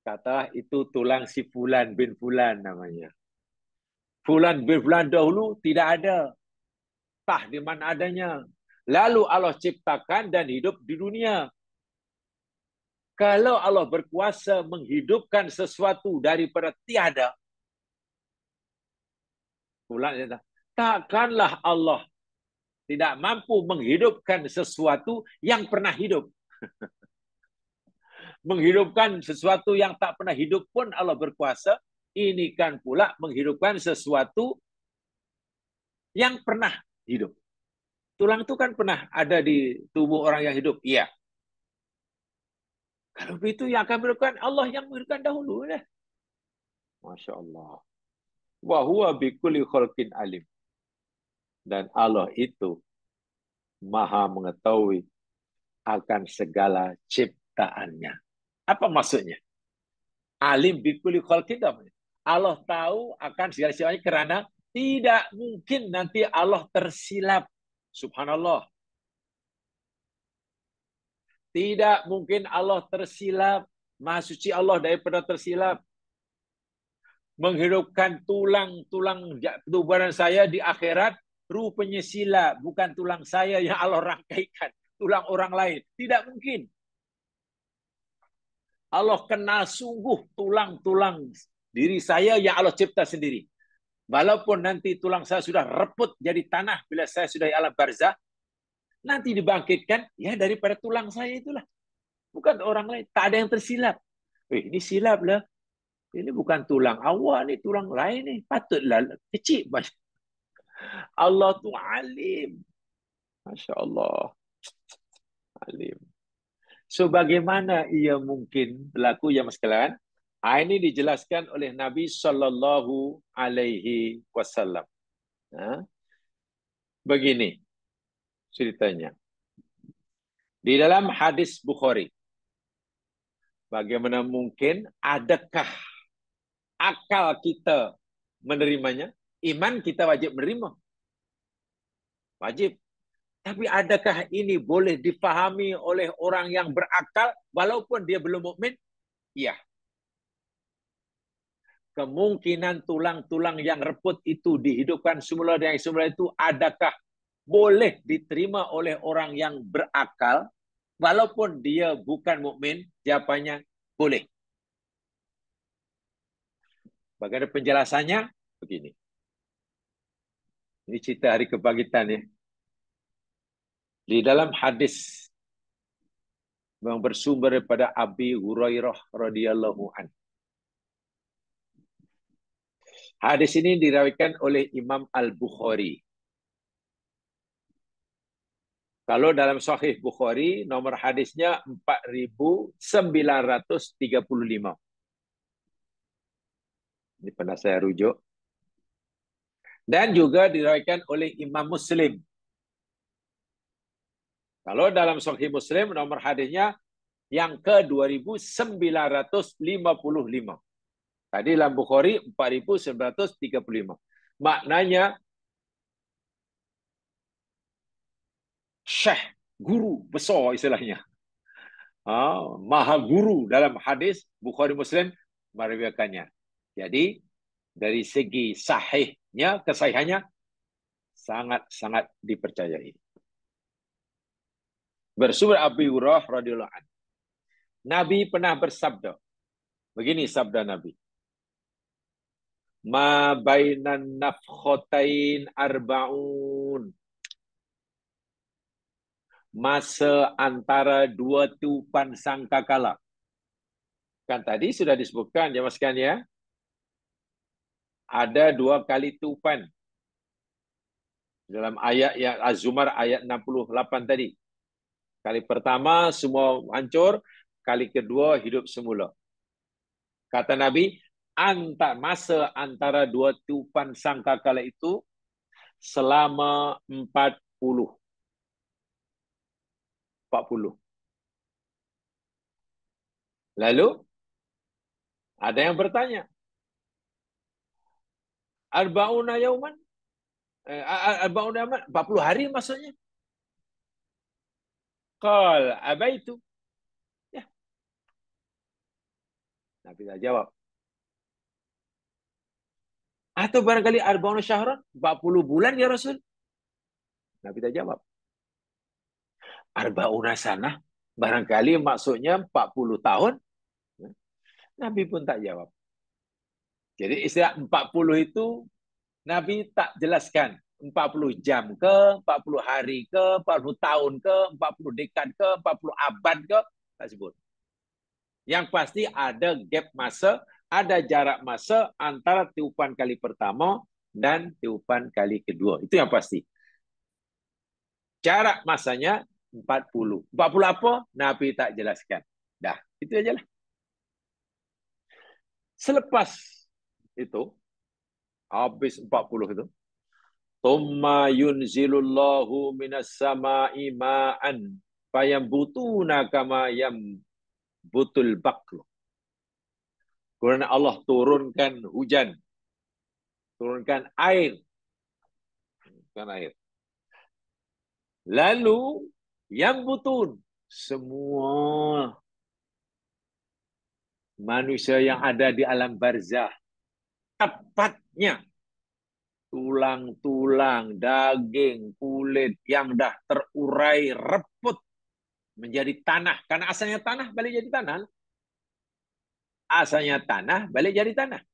Kata itu tulang si Fulan bin Fulan namanya. Fulan bin Fulan dahulu tidak ada. Tah di mana adanya. Lalu Allah ciptakan dan hidup di dunia. Kalau Allah berkuasa menghidupkan sesuatu daripada tiada, takkanlah Allah tidak mampu menghidupkan sesuatu yang pernah hidup. Menghidupkan sesuatu yang tak pernah hidup pun Allah berkuasa. Ini kan pula menghidupkan sesuatu yang pernah hidup. Tulang itu kan pernah ada di tubuh orang yang hidup. Iya. Kalau begitu yang akan menghidupkan Allah yang menghidupkan dahulu. Masya Allah. Wa huwa bikulli khalqin alim. Dan Allah itu maha mengetahui akan segala ciptaannya. Apa maksudnya? Alim bikulli khalqin. Allah tahu akan segala ciptaannya kerana tidak mungkin nanti Allah tersilap. Subhanallah. Tidak mungkin Allah tersilap. Maha suci Allah daripada tersilap. Menghidupkan tulang-tulang tubuh badan saya di akhirat, rupanya silap. Bukan tulang saya yang Allah rangkaikan. Tulang orang lain. Tidak mungkin. Allah kenal sungguh tulang-tulang diri saya yang Allah cipta sendiri. Walaupun nanti tulang saya sudah reput jadi tanah bila saya sudah di alam barzah, nanti dibangkitkan ya daripada tulang saya itulah. Bukan orang lain. Tak ada yang tersilap. Ini silap lah. Ini bukan tulang awak ni, tulang lain ni. Patutlah kecil. Allah tu alim. Masya Allah. Alim. So bagaimana ia mungkin berlaku ya mas sekalian? Ini dijelaskan oleh Nabi Sallallahu Alaihi Wasallam. Begini ceritanya. Di dalam hadis Bukhari, bagaimana mungkin adakah akal kita menerimanya? Iman kita wajib menerima. Wajib. Tapi adakah ini boleh difahami oleh orang yang berakal walaupun dia belum mukmin? Iya. Kemungkinan tulang-tulang yang reput itu dihidupkan semula dan yang semula itu adakah boleh diterima oleh orang yang berakal walaupun dia bukan mukmin? Jawapannya boleh. Bagaimana penjelasannya? Begini. Ini cerita hari kebangkitan ya. Di dalam hadis yang bersumber daripada Abi Hurairah radhiyallahu anhu. Hadis ini diriwayatkan oleh Imam Al-Bukhari. Kalau dalam Sahih Bukhari, nomor hadisnya 4935. Ini pernah saya rujuk. Dan juga diriwayatkan oleh Imam Muslim. Kalau dalam Sahih Muslim, nomor hadisnya yang ke-2955. Tadi dalam Bukhari 4935. Maknanya syekh, guru besar istilahnya. Maha guru dalam hadis Bukhari Muslim meriwayatkannya. Jadi dari segi sahihnya, kesahihannya sangat-sangat dipercayai. Bersumber Abi Hurairah radhiyallahu anhu. Nabi pernah bersabda. Begini sabda Nabi. Ma bainan nafkhatain arba'un. Masa antara dua tiupan sangkakala. Kan tadi sudah disebutkan jemaah sekalian ya. Ada 2 kali tiupan. Dalam ayat yang Az-Zumar ayat 68 tadi. Kali pertama semua hancur, kali kedua hidup semula. Kata Nabi, masa antara 2 tiupan sangkakala itu selama 40. Lalu ada yang bertanya, Arba'una yauman? Arba'una yauman, 40 hari maksudnya? Qal abaitu. Ya, Nabi tak jawab. Atau barangkali arba'una syahran, 40 bulan ya Rasul? Nabi tak jawab. Arba'una sanah, barangkali maksudnya 40 tahun. Nabi pun tak jawab. Jadi istilah 40 itu Nabi tak jelaskan. 40 jam ke, 40 hari ke, 40 tahun ke, 40 dekad ke, 40 abad ke, tak sebut. Yang pasti ada gap masa, ada jarak masa antara tiupan kali pertama dan tiupan kali kedua. Itu yang pasti. Jarak masanya 40. 40 apa? Nabi tak jelaskan. Dah, itu aja lah. Selepas itu, habis 40 itu, Thumma yunzilullahu minas sama'i ma'an fayambutuna kama yambutul baqlu. Kemudian Allah turunkan hujan. Turunkan air. Lalu yang butun. Semua manusia yang ada di alam barzah. Tepatnya tulang-tulang, daging, kulit yang dah terurai, reput menjadi tanah. Karena asalnya tanah, balik jadi tanah. Asalnya tanah, balik jadi tanah.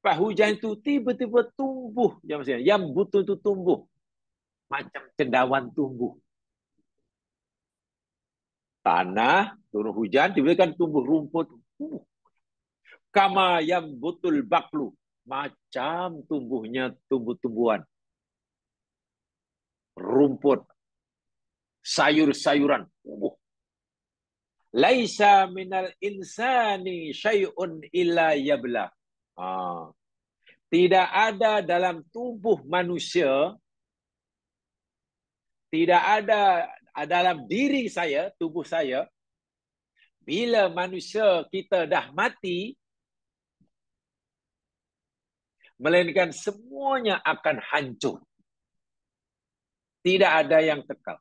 Pak hujan itu tiba-tiba tumbuh. Yang butuh itu tumbuh. Macam cendawan tumbuh. Tanah, turun hujan, tiba-tiba kan tumbuh rumput. Kama yang butul baklu. Macam tumbuhnya tumbuh-tumbuhan. Rumput. Sayur-sayuran. Laisa minal insani syai'un illa yabla. Tidak ada dalam tubuh manusia, tidak ada dalam diri saya, tubuh saya, bila manusia kita dah mati, melainkan semuanya akan hancur. Tidak ada yang kekal.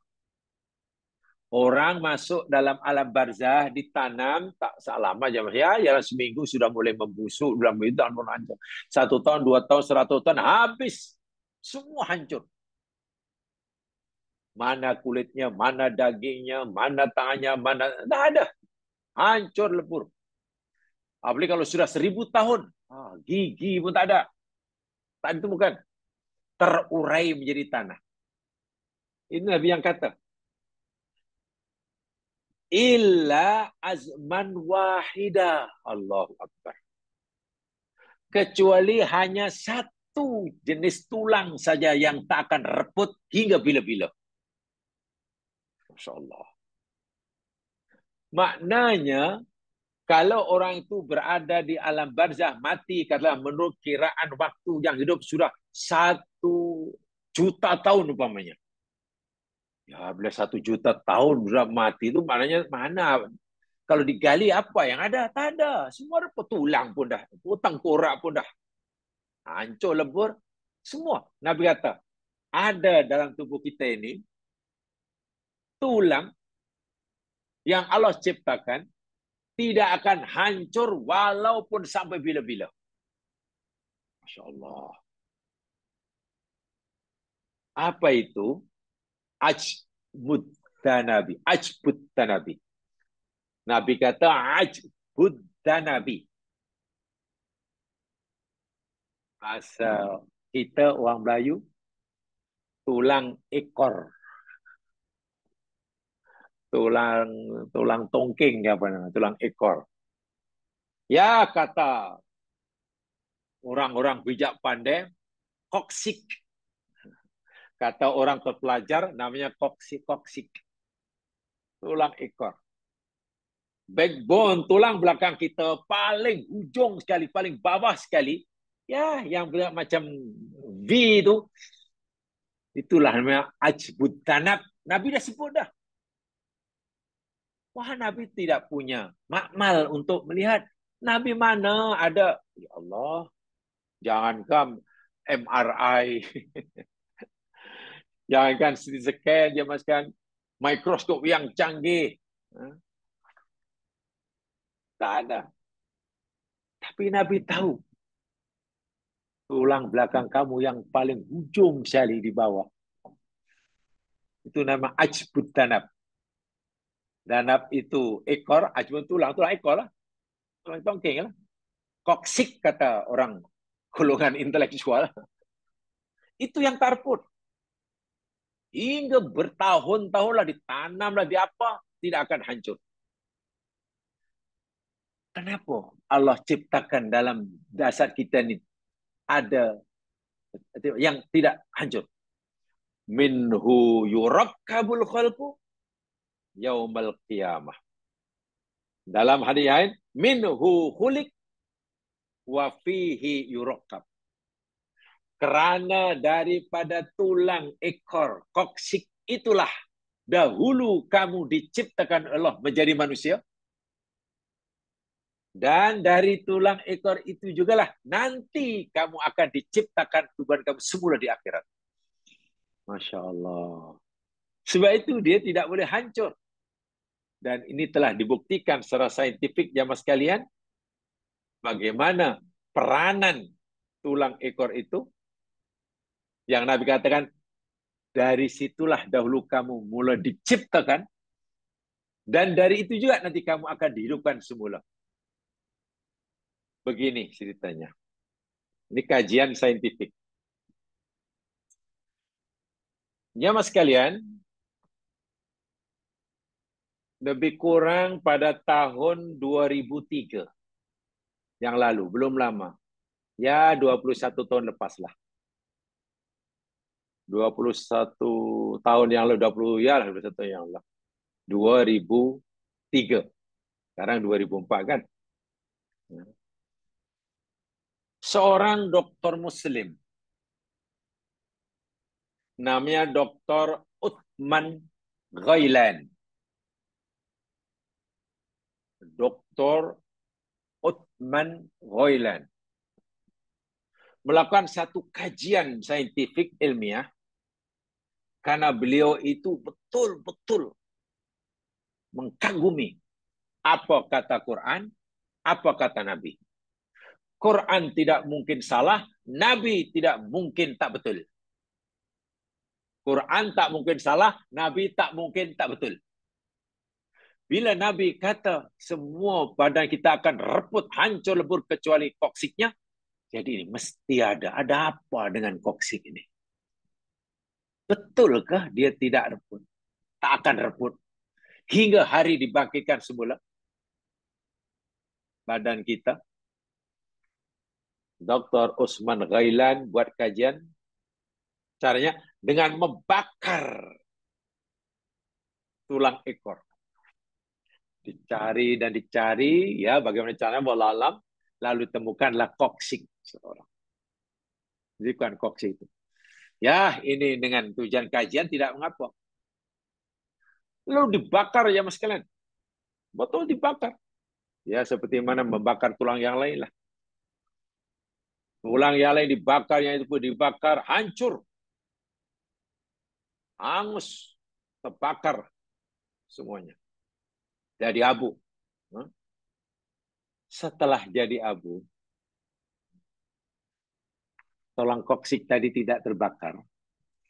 Orang masuk dalam alam barzah, ditanam, tak selama jam ya, seminggu sudah mulai membusuk, sudah mulai hancur. 1 tahun, 2 tahun, 100 tahun, habis. Semua hancur. Mana kulitnya, mana dagingnya, mana tangannya, mana... Tak ada. Hancur lebur. Apalagi kalau sudah 1000 tahun, gigi pun tak ada. Tak ditemukan. Terurai menjadi tanah. Ini Nabi yang kata. Illa azman wahida. Allahu Akbar. Kecuali hanya satu jenis tulang saja yang tak akan reput hingga bila-bila. Masya Allah. Maknanya, kalau orang itu berada di alam barzah mati, katalah menurut kiraan waktu yang hidup sudah 1 juta tahun umpamanya. Ya, bila 1 juta tahun sudah mati itu maknanya mana? Kalau digali apa yang ada? Tak ada. Semua ada tulang pun dah. Tengkorak pun dah. Hancur lebur. Semua. Nabi kata, ada dalam tubuh kita ini tulang yang Allah ciptakan tidak akan hancur walaupun sampai bila-bila. Masya Allah. Apa itu? Ajbud Nabi. Ajbud Nabi. Nabi kata ajbud Nabi. Bahasa kita orang Melayu, tulang ekor. Tulang tulang tongking apa namanya? Tulang ekor. Ya kata orang-orang bijak pandai, koksik. Kata orang terpelajar namanya koksik. Tulang ekor. Backbone, tulang belakang kita paling ujung sekali, paling bawah sekali. Ya, yang macam V itu, itulah namanya ajbud tanab. Nabi dah sebut dah. Wah, Nabi tidak punya makmal untuk melihat. Nabi mana ada, ya Allah, jangankan MRI, jangankan CT scan, jangankan mikroskop yang canggih. Tak ada. Tapi Nabi tahu tulang belakang kamu yang paling ujung sekali di bawah. Itu nama ajbud tanab. Danab itu ekor, ajbud tulang ekor lah. Tulang tongking lah. Koksik kata orang golongan intelektual. Itu yang tarput. Hingga bertahun-tahun lah ditanam lah di apa, tidak akan hancur. Kenapa Allah ciptakan dalam dasar kita ini ada yang tidak hancur? Minhu yurakkabul khalqu yaumal qiyamah. Dalam hadis lain, minhu khuliq wa fihi yurakkab. Kerana daripada tulang ekor koksik itulah dahulu kamu diciptakan Allah menjadi manusia. Dan dari tulang ekor itu jugalah nanti kamu akan diciptakan tujuan kamu semula di akhirat. Masya Allah. Sebab itu dia tidak boleh hancur. Dan ini telah dibuktikan secara saintifik jamaah sekalian. Bagaimana peranan tulang ekor itu. Yang Nabi katakan, dari situlah dahulu kamu mula diciptakan. Dan dari itu juga nanti kamu akan dihidupkan semula. Begini ceritanya. Ini kajian saintifik. Jamaah sekalian, lebih kurang pada tahun 2003 yang lalu, belum lama. Ya, 21 tahun lepas lah. 21 tahun yang lalu, 20 ya lah, 21 tahun yang lalu. 2003. Sekarang 2004 kan. Seorang dokter muslim namanya Dr. Uthman Ghailan. Dr. Uthman Ghailan melakukan satu kajian saintifik ilmiah karena beliau itu betul-betul mengkagumi apa kata Quran, apa kata Nabi. Quran tidak mungkin salah, Nabi tidak mungkin tak betul. Quran tak mungkin salah, Nabi tak mungkin tak betul. Bila Nabi kata semua badan kita akan reput, hancur lebur kecuali koksiknya, jadi ini mesti ada. Ada apa dengan koksik ini? Betulkah dia tidak reput? Tak akan reput. Hingga hari dibangkitkan semula badan kita. Dr. Uthman Ghailan buat kajian. Caranya dengan membakar tulang ekor. Dicari dan dicari, ya bagaimana caranya wallahu alam, lalu temukanlah koksik seorang. Jadi bukan koksik itu. Ya, ini dengan tujuan kajian tidak mengapa. Lalu dibakar ya mas kalian. Betul dibakar. Ya seperti mana membakar tulang yang lain lah. Tulang yang lain dibakar, yang itu pun dibakar, hancur. Hangus, terbakar semuanya. Jadi abu. Setelah jadi abu, tulang koksik tadi tidak terbakar.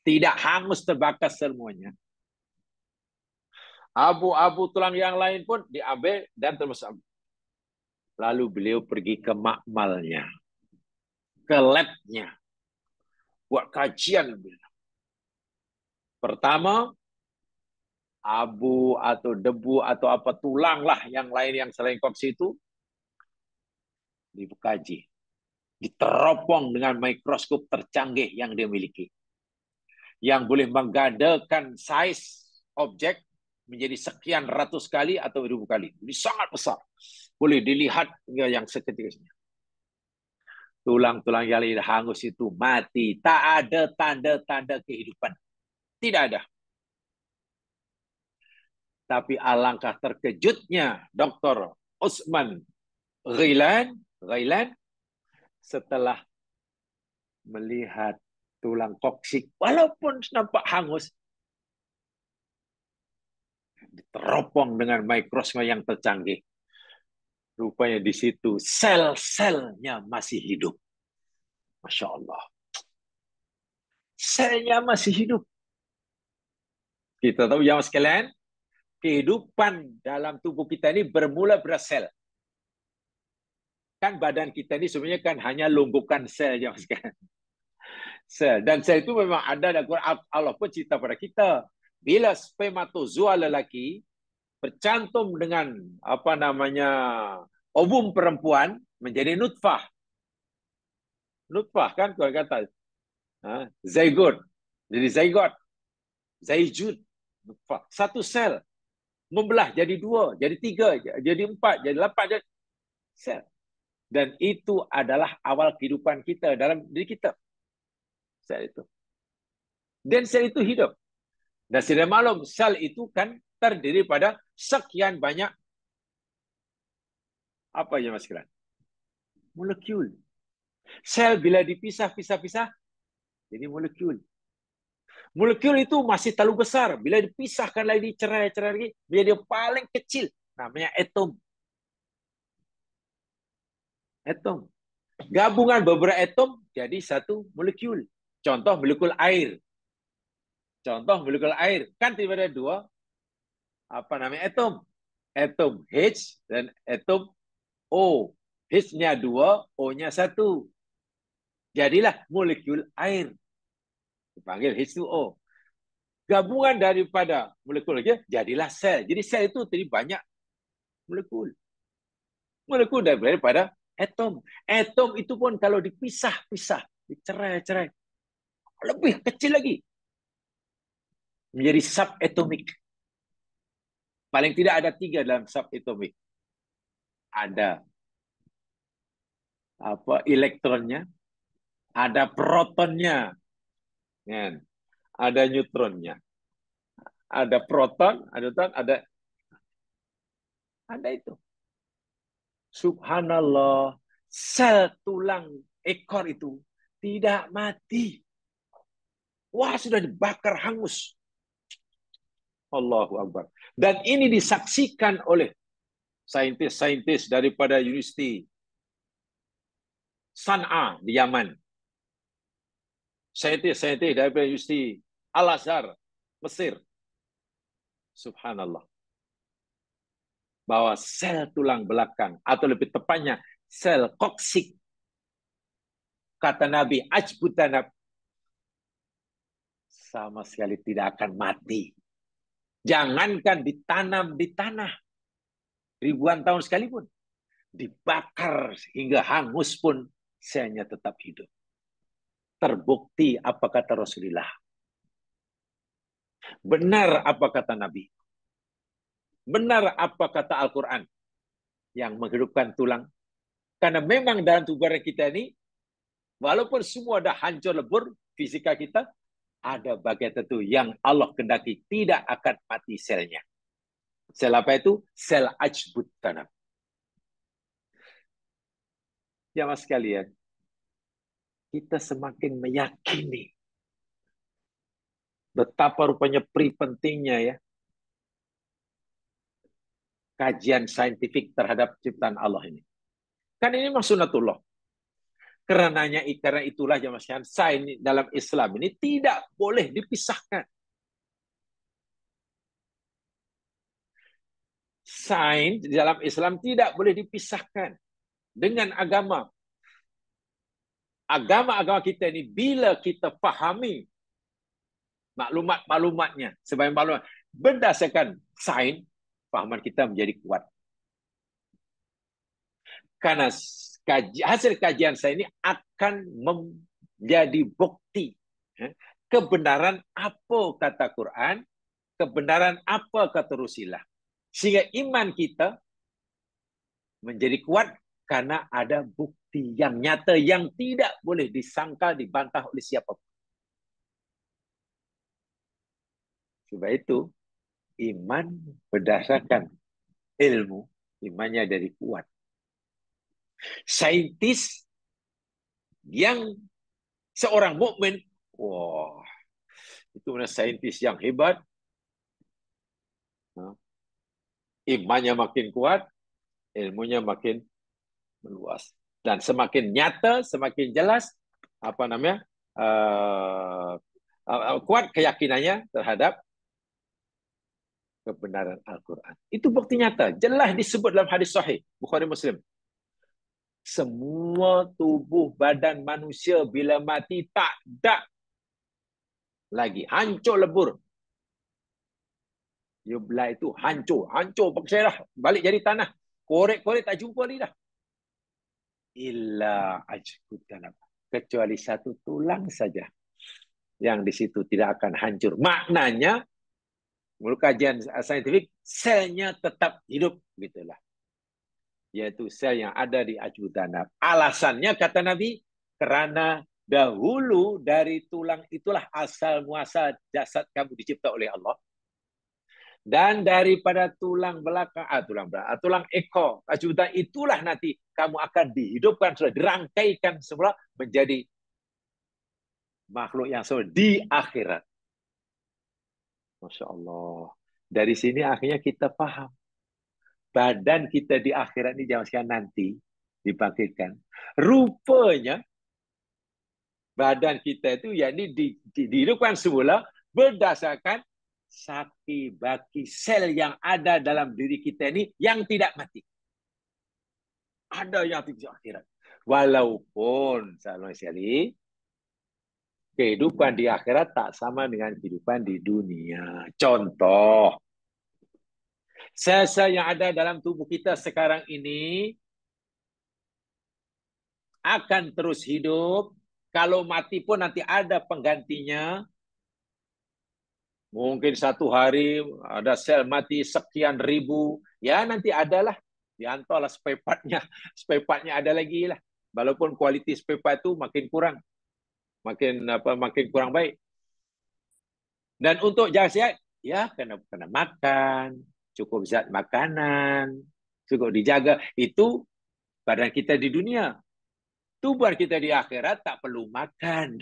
Tidak hangus terbakar semuanya. Abu-abu tulang yang lain pun diambil dan termasuk. Lalu beliau pergi ke makmalnya, ke labnya, buat kajian. Pertama, abu atau debu atau apa tulang lah yang lain yang selain koksi itu dikaji, diteropong dengan mikroskop tercanggih yang dia miliki, yang boleh menggandakan size objek menjadi sekian ratus kali atau ribu kali. Jadi sangat besar. Boleh dilihat yang seketiknya. Tulang-tulang yang hangus itu mati. Tak ada tanda-tanda kehidupan. Tidak ada. Tapi alangkah terkejutnya Dr. Usman Ghailan setelah melihat tulang koksik, walaupun nampak hangus, diteropong dengan mikroskop yang tercanggih. Rupanya di situ sel-selnya masih hidup. Masya Allah. Selnya masih hidup. Kita tahu yang sekalian, kehidupan dalam tubuh kita ini bermula bersel. Kan badan kita ini sebenarnya kan hanya lunggukan sel yang sekalian. Sel. Dan sel itu memang ada dan Allah pun cerita pada kita. Bila spermatozoa lelaki bercantum dengan apa namanya ovum perempuan menjadi nutfah. Nutfah kan kalau kata zygote. Jadi zygote. Zaijud. Nutfah. Satu sel membelah jadi 2, jadi 3, jadi 4, jadi 8, jadi sel. Dan itu adalah awal kehidupan kita dalam diri kita. Sel itu. Dan sel itu hidup. Dan sudah maklum, sel itu kan terdiri pada sekian banyak apa ya mas Kiran? Molekul. Sel bila dipisah-pisah-pisah jadi molekul. Molekul itu masih terlalu besar. Bila dipisahkan lagi, cerai-cerai lagi, menjadi paling kecil. Namanya atom. Atom. Gabungan beberapa atom jadi satu molekul. Contoh molekul air. Contoh molekul air. Kan tidak ada 2 apa namanya atom. Atom H dan atom O. H-nya 2, O-nya 1. Jadilah molekul air. Dipanggil H2O. Gabungan daripada molekul aja jadilah sel. Jadi sel itu terdiri banyak molekul. Molekul daripada atom. Atom itu pun kalau dipisah-pisah, dicerai-cerai, lebih kecil lagi. Menjadi subatomik. Paling tidak ada 3 dalam subatomik. Ada apa elektronnya, ada protonnya, ada neutronnya. Ada proton, ada itu. Subhanallah, sel tulang ekor itu tidak mati. Wah, sudah dibakar hangus. Allahu Akbar. Dan ini disaksikan oleh saintis-saintis daripada Universiti San'a di Yaman. Saintis-saintis daripada Universiti Al-Azhar, Mesir. Subhanallah. Bahwa sel tulang belakang, atau lebih tepatnya sel koksik, kata Nabi, ajbutanab, sama sekali tidak akan mati. Jangankan ditanam di tanah ribuan tahun sekalipun, dibakar hingga hangus pun selnya tetap hidup. Terbukti apa kata Rasulullah. Benar apa kata Nabi. Benar apa kata Al-Quran yang menghidupkan tulang? Karena memang dalam tubuh kita ini, walaupun semua dah hancur lebur, fisika kita, ada bagian tertentu yang Allah kendaki tidak akan mati selnya. Sel apa itu? Sel ajbut tanam. Ya mas sekalian, kita semakin meyakini betapa rupanya pentingnya ya kajian saintifik terhadap ciptaan Allah ini. Kan ini memang sunatullah. Karena itulah ya mas, sains dalam Islam ini tidak boleh dipisahkan. Sains di dalam Islam tidak boleh dipisahkan dengan agama. Agama-agama kita ini bila kita pahami maklumat-maklumatnya sebagai maklumat berdasarkan sains, pahaman kita menjadi kuat. Karena hasil kajian saya ini akan menjadi bukti kebenaran apa kata Quran, kebenaran apa kata Rasulullah. Sehingga iman kita menjadi kuat karena ada bukti yang nyata yang tidak boleh disangkal, dibantah oleh siapapun. Sebab itu, iman berdasarkan ilmu, imannya dari kuat. Saintis yang seorang mukmin, wah, itu mana saintis yang hebat, imannya makin kuat, ilmunya makin meluas. Dan semakin nyata, semakin jelas, apa namanya, kuat keyakinannya terhadap kebenaran Al-Quran. Itu bukti nyata. Jelas disebut dalam hadis sahih Bukhari Muslim. Semua tubuh badan manusia bila mati tak ada lagi. Hancur lebur. Yubla itu hancur. Hancur pakai dah. Balik jadi tanah. Korek-korek tak jumpa lagi dah. Illa ajkut tanam. Kecuali satu tulang saja. Yang di situ tidak akan hancur. Maknanya, menurut kajian saintifik, selnya tetap hidup. Gitulah. Yaitu sel yang ada di ajbu tanab. Alasannya kata Nabi, kerana dahulu dari tulang itulah asal muasal jasad kamu dicipta oleh Allah. Dan daripada tulang belakang, tulang ekor, ajbu tanab itulah nanti kamu akan dihidupkan, sudah dirangkaikan semula menjadi makhluk yang semula di akhirat. Masya Allah. Dari sini akhirnya kita paham. Badan kita di akhirat ini jangan sekarang nanti dibangkitkan. Rupanya badan kita itu yakni dihidupkan semula berdasarkan saki baki sel yang ada dalam diri kita ini yang tidak mati. Ada yang di akhirat. Walaupun salam sekali kehidupan di akhirat tak sama dengan kehidupan di dunia. Contoh, sel-sel yang ada dalam tubuh kita sekarang ini akan terus hidup. Kalau mati pun nanti ada penggantinya. Mungkin satu hari ada sel mati sekian ribu. Ya nanti adalah. Dihantarlah spare part-nya. Spare part-nya ada lagi lah. Walaupun kualiti spare part itu makin kurang. Makin kurang baik. Dan untuk jaga sehat, ya kena makan. Cukup zat makanan. Cukup dijaga. Itu badan kita di dunia. Tubuh kita di akhirat tak perlu makan.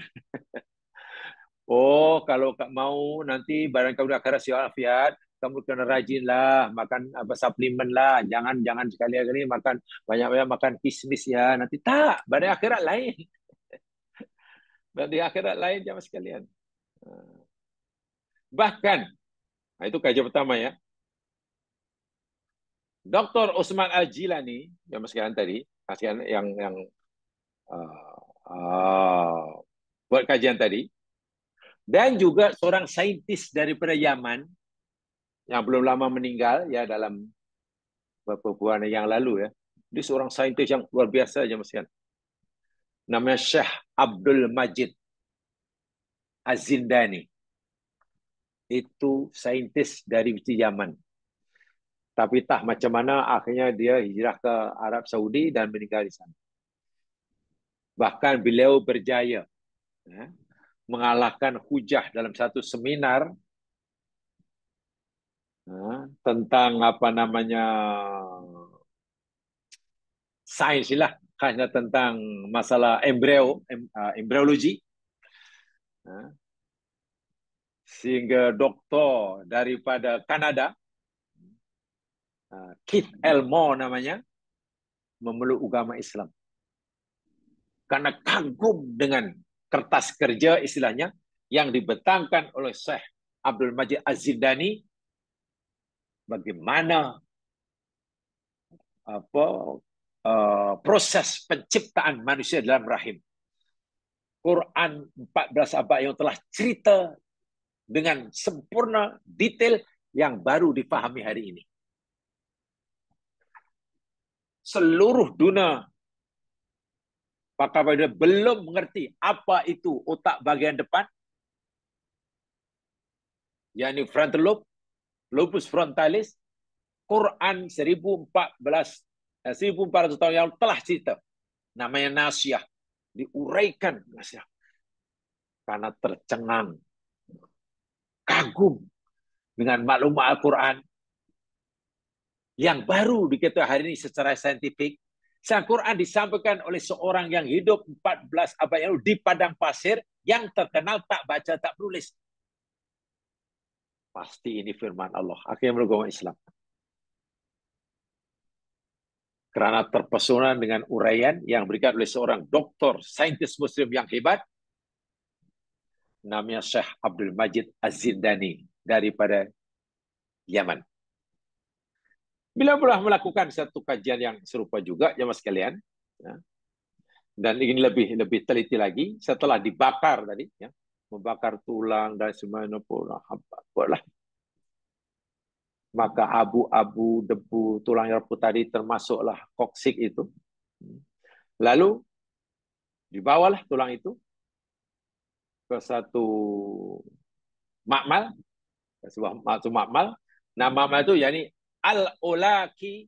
Oh, kalau mau nanti badan kamu di akhirat sihat, kamu kena rajinlah makan suplemen lah. Jangan sekali-kali makan banyak-banyak makan kismis ya. Nanti tak, badan akhirat lain. Badan di akhirat lain jamaah sekalian. Bahkan, nah itu kajian pertama ya. Dr. Osman Al-Jilani, jamaah sekalian tadi, yang buat kajian tadi, dan juga seorang saintis daripada Yaman yang belum lama meninggal ya dalam beberapa bulan yang lalu ya. Dia seorang saintis yang luar biasa aja Mas. Namanya Syekh Abdul Majid Az-Zindani. Itu saintis dari Yaman. Tapi tak macam mana akhirnya dia hijrah ke Arab Saudi dan meninggal di sana. Bahkan beliau berjaya mengalahkan Hujah dalam satu seminar tentang apa namanya sains lah, hanya tentang masalah embriologi, sehingga doktor daripada Kanada, Keith Elmore namanya, memeluk agama Islam karena kagum dengan kertas kerja istilahnya yang dibentangkan oleh Syekh Abdul Majid Az-Zindani, bagaimana proses penciptaan manusia dalam rahim. Quran 14 abad yang telah cerita dengan sempurna, detail yang baru dipahami hari ini. Seluruh dunia apabila belum mengerti apa itu otak bagian depan, yakni frontal lobe, lobus frontalis, Quran 1400 tahun yang telah cerita. Namanya nasiah. Diuraikan nasiah. Karena tercengang, kagum dengan maklumat Al-Quran yang baru diketahui hari ini secara saintifik. Al-Quran disampaikan oleh seorang yang hidup 14 abad yang lalu di padang pasir, yang terkenal tak baca, tak tulis. Pasti ini firman Allah. Akhirnya beragama Islam. Karena terpesona dengan uraian yang diberikan oleh seorang doktor, saintis muslim yang hebat, namanya Syekh Abdul Majid Az-Zindani daripada Yaman. Bila pernah melakukan satu kajian yang serupa juga, jemaah sekalian, dan ingin lebih teliti lagi, setelah dibakar tadi, membakar tulang dan semuanya pun, maka abu-abu, debu, tulang yang tadi termasuklah koksik itu. Lalu dibawalah tulang itu ke satu makmal, sebuah makmal. Nama makmal itu yakni Al-Olaki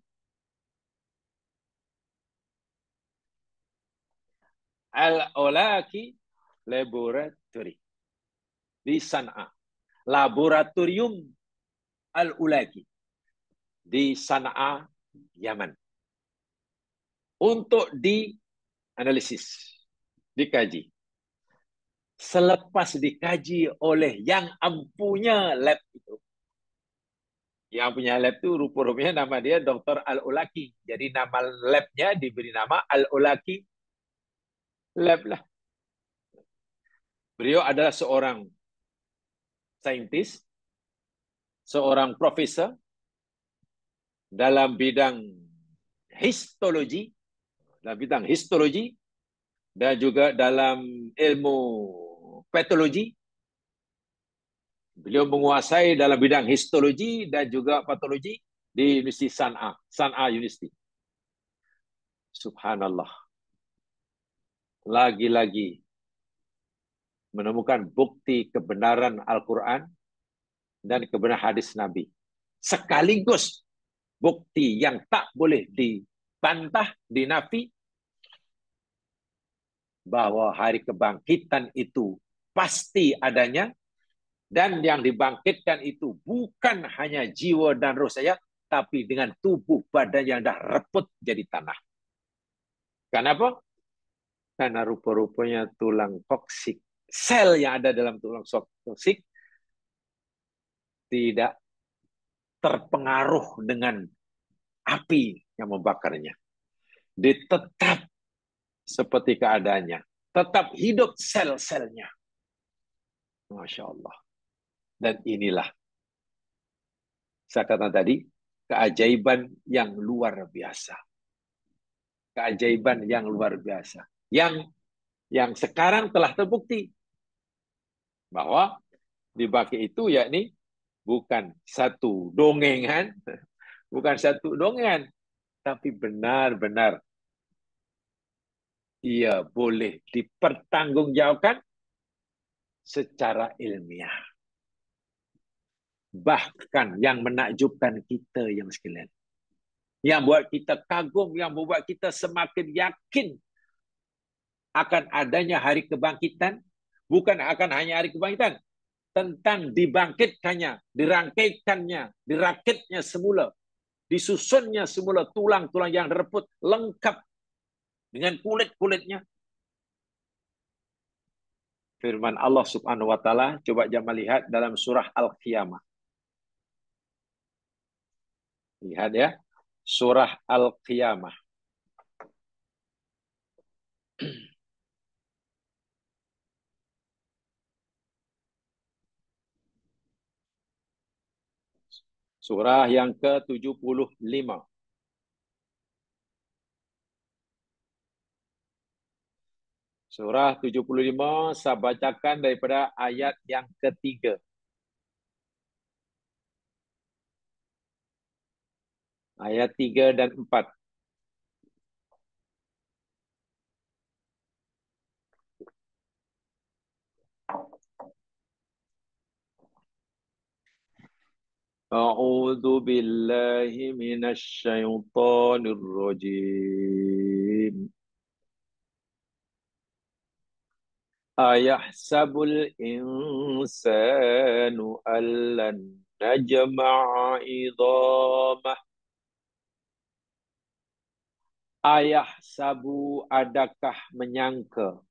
Laboratory di Sana'a. Laboratorium Al-Ulaki di Sana'a, Yaman. Untuk dianalisis, dikaji. Selepas dikaji oleh yang ampunya lab itu, yang punya lab itu rupa-rupanya nama dia Dr. Al-Ulaki. Jadi nama labnya diberi nama Al-Ulaki Lab lah. Beliau adalah seorang saintis, seorang profesor dalam bidang histologi, dan juga dalam ilmu patologi. Beliau menguasai dalam bidang histologi dan juga patologi di Universiti Sana'a University. Subhanallah. Lagi-lagi menemukan bukti kebenaran Al-Quran dan kebenaran hadis Nabi. Sekaligus bukti yang tak boleh dibantah, dinafi, bahwa hari kebangkitan itu pasti adanya, dan yang dibangkitkan itu bukan hanya jiwa dan roh saya, tapi dengan tubuh badan yang dah reput jadi tanah. Kenapa? Karena rupa-rupanya tulang koksik, sel yang ada dalam tulang koksik tidak terpengaruh dengan api yang membakarnya. Dia tetap seperti keadaannya. Tetap hidup sel-selnya. Masya Allah. Dan inilah, saya katakan tadi, keajaiban yang luar biasa. Keajaiban yang luar biasa. Yang sekarang telah terbukti. Bahwa di baki itu yakni bukan satu dongengan, bukan satu dongengan, tapi benar-benar ia boleh dipertanggungjawabkan secara ilmiah. Bahkan yang menakjubkan kita yang sekalian, yang buat kita kagum, yang membuat kita semakin yakin akan adanya hari kebangkitan, bukan akan hanya hari kebangkitan, tentang dibangkitkannya, dirangkaikannya, dirakitnya semula, disusunnya semula tulang-tulang yang reput, lengkap dengan kulit-kulitnya. Firman Allah Subhanahu wa taala, coba jangan lihat dalam surah Al-Qiyamah. Lihat ya, surah Al-Qiyamah. Surah yang ke-75. Surah 75, saya bacakan daripada ayat yang ketiga. Ayat 3 dan 4. A'udzu billahi minasy syaithanir rajim. Ayahsabul insanu allan najma'a idhamah. Ayahsabu, adakah menyangka,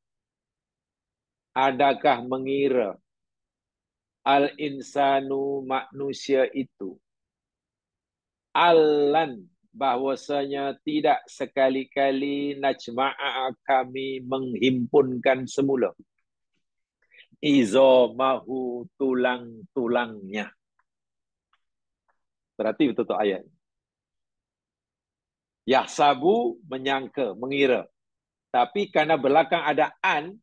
adakah mengira, al insanu, manusia itu, allan, bahwasanya tidak sekali-kali najma'a, kami menghimpunkan semula, izamahu, tulang-tulangnya. Berarti betul-betul ayat. Yahsabu, menyangka, mengira. Tapi karena belakang ada an,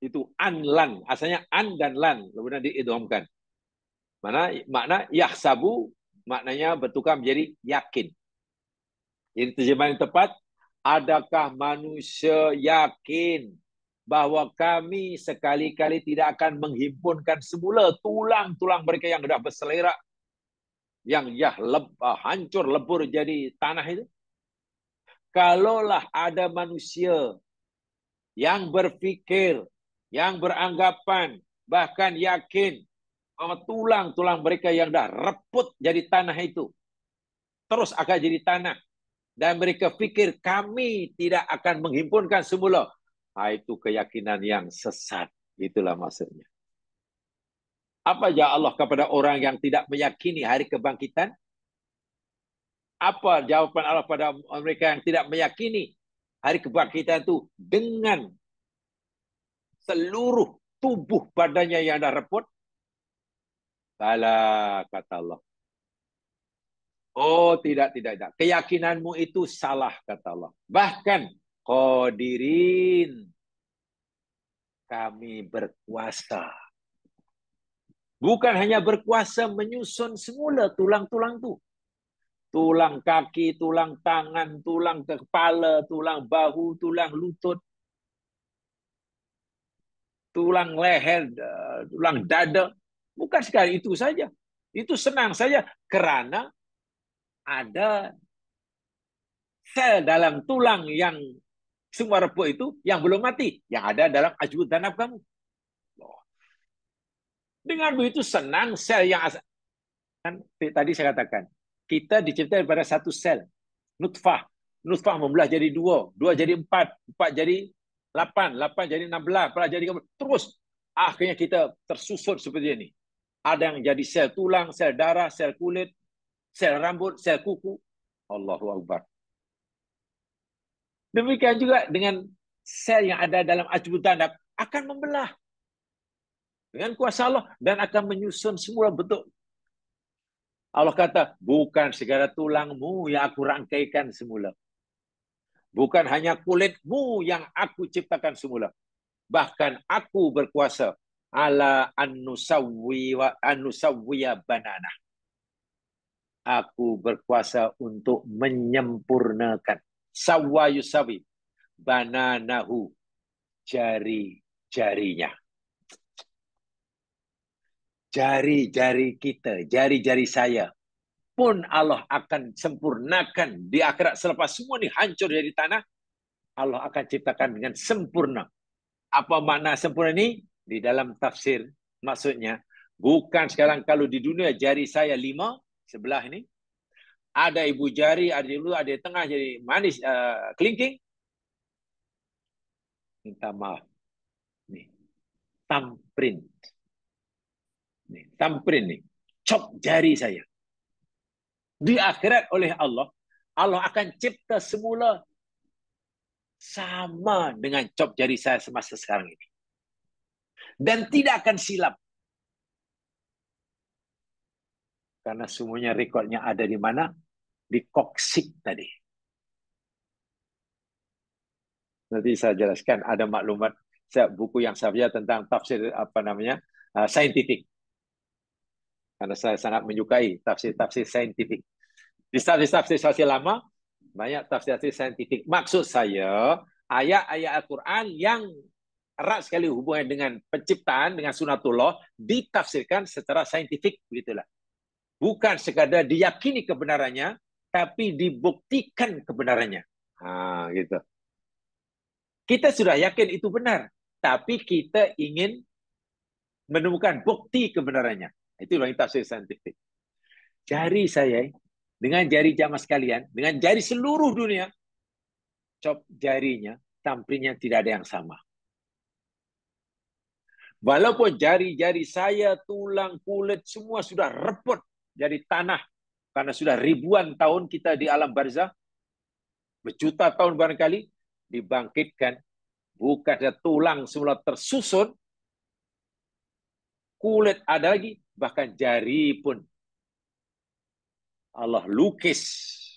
itu an lan. Asalnya an dan lan. Kemudian diidghamkan. Makna yahsabu, maknanya bertukar menjadi yakin. Jadi terjemahan yang tepat, adakah manusia yakin bahwa kami sekali-kali tidak akan menghimpunkan semula tulang-tulang mereka yang sudah berselerak, yang hancur lebur jadi tanah itu? Kalaulah ada manusia yang berfikir, yang beranggapan, bahkan yakin bahwa tulang-tulang mereka yang dah reput jadi tanah itu terus akan jadi tanah, dan mereka fikir kami tidak akan menghimpunkan semula, itu keyakinan yang sesat. Itulah maksudnya. Apa jawab Allah kepada orang yang tidak meyakini hari kebangkitan? Apa jawaban Allah pada mereka yang tidak meyakini hari kebangkitan itu dengan seluruh tubuh badannya yang dah reput? Bala, kata Allah. Oh, tidak. Keyakinanmu itu salah, kata Allah. Bahkan, qadirin, kami berkuasa. Bukan hanya berkuasa menyusun semula tulang-tulang itu. Tulang kaki, tulang tangan, tulang kepala, tulang bahu, tulang lutut, tulang leher, tulang dada. Bukan sekali itu saja. Itu senang saja kerana ada sel dalam tulang yang semua reput itu yang belum mati, yang ada dalam ajwud danab kamu. Dengan begitu senang sel yang kan tadi saya katakan, kita diciptakan daripada satu sel, nutfah. Nutfah membelah jadi dua, dua jadi empat, empat jadi 8, 8 jadi 16, 16 jadi terus akhirnya kita tersusun seperti ini. Ada yang jadi sel tulang, sel darah, sel kulit, sel rambut, sel kuku. Allahu Akbar. Demikian juga dengan sel yang ada dalam ajwud danab akan membelah dengan kuasa Allah dan akan menyusun semua bentuk. Allah kata, bukan segala tulangmu yang aku rangkaikan semula. Bukan hanya kulitmu yang aku ciptakan semula. Bahkan aku berkuasa ala an-nusawwiya banana. Aku berkuasa untuk menyempurnakan. Sawwa yusawi. Bananahu. Jari-jarinya. jari-jari kita, jari-jari saya pun Allah akan sempurnakan di akhirat. Selepas semua ini hancur dari tanah, Allah akan ciptakan dengan sempurna. Apa makna sempurna ini? Di dalam tafsir, maksudnya, bukan sekarang kalau di dunia jari saya 5, sebelah ini, ada ibu jari, ada di luar, ada di tengah, jadi manis, kelingking. Minta maaf. Nih, thumbprint. Nih, thumbprint nih. Cop jari saya. Di akhirat oleh Allah, Allah akan cipta semula sama dengan cop jari saya semasa sekarang ini. Dan tidak akan silap. Karena semuanya rekodnya ada di mana? Di koksik tadi. Nanti saya jelaskan, ada maklumat buku yang saya baca tentang tafsir saintifik. Karena saya sangat menyukai tafsir-tafsir saintifik. Di tafsir lama, banyak tafsir saintifik. Maksud saya, ayat-ayat Al-Quran yang erat sekali hubungan dengan penciptaan, dengan sunatullah, ditafsirkan secara saintifik. Begitulah. Bukan sekadar diyakini kebenarannya, tapi dibuktikan kebenarannya. Gitu. Kita sudah yakin itu benar, tapi kita ingin menemukan bukti kebenarannya. Itu yang tafsir saintifik. Jari saya, dengan jari jamaah sekalian, dengan jari seluruh dunia, cop jarinya, thumbprintnya tidak ada yang sama. Walaupun jari-jari saya, tulang, kulit, semua sudah repot jadi tanah, karena sudah ribuan tahun kita di alam barzah, berjuta tahun barangkali, dibangkitkan, bukan ada tulang semula tersusun, kulit ada lagi, bahkan jari pun Allah lukis,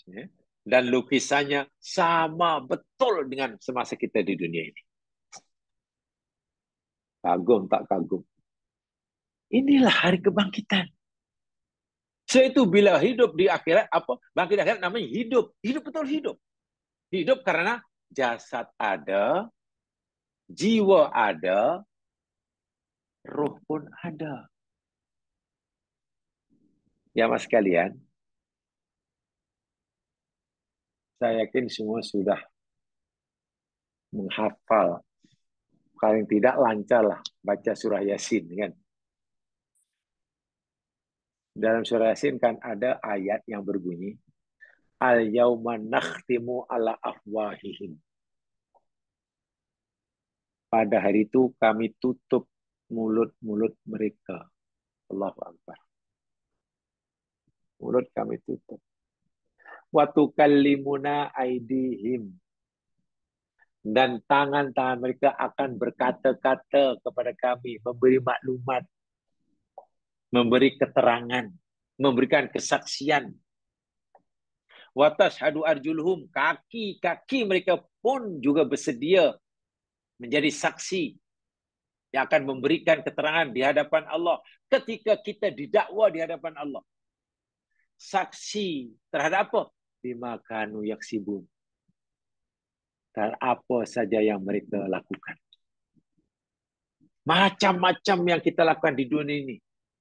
ya, dan lukisannya sama betul dengan semasa kita di dunia ini. Kagum tak kagum? Inilah hari kebangkitan. So itu bila hidup di akhirat, bangkit akhirat namanya hidup. Hidup betul hidup. Hidup karena jasad ada, jiwa ada, ruh pun ada. Ya mas sekalian, saya yakin semua sudah menghafal. Paling tidak lancar lah baca surah Yasin kan. Dalam surah Yasin kan ada ayat yang berbunyi al-yauma nakhtimu ala afwahihim. Pada hari itu kami tutup mulut-mulut mereka. Allahu Akbar. Mulut kami tutup. Wa tukallimuna aydihim. Dan tangan-tangan mereka akan berkata-kata kepada kami, memberi maklumat, memberi keterangan, memberikan kesaksian. Wa tashhadu arjuluhum, kaki-kaki mereka pun juga bersedia menjadi saksi yang akan memberikan keterangan di hadapan Allah ketika kita didakwa di hadapan Allah. Saksi terhadap apa? Bima kanu yaksibun. Dan apa saja yang mereka lakukan. Macam-macam yang kita lakukan di dunia ini.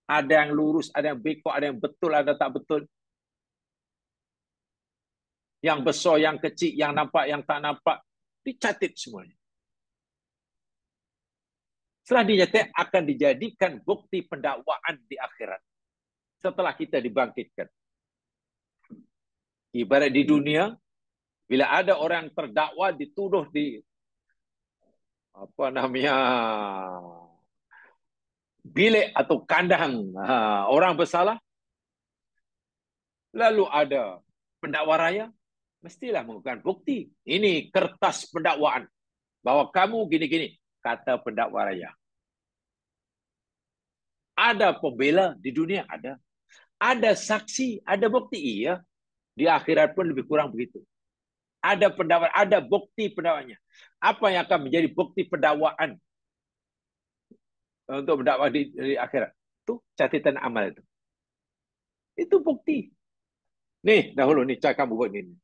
Ada yang lurus, ada yang bengkok, ada yang betul, ada tak betul. Yang besar, yang kecil, yang nampak, yang tak nampak. Dicatat semuanya. Setelah dicatat akan dijadikan bukti pendakwaan di akhirat. Setelah kita dibangkitkan. Ibarat di dunia, bila ada orang terdakwa dituduh di bilik atau kandang orang bersalah, lalu ada pendakwa raya, mestilah mengumpulkan bukti. Ini kertas pendakwaan bahwa kamu gini-gini, kata pendakwa raya. Ada pembela di dunia, ada. Ada saksi, ada bukti, iya. Di akhirat pun lebih kurang begitu. Ada pendakwaan, ada bukti pendakwaannya. Apa yang akan menjadi bukti pendakwaan untuk berdakwah di akhirat? Itu catatan amal itu. Itu bukti. Nih, dahulu nih cara kamu buat ini.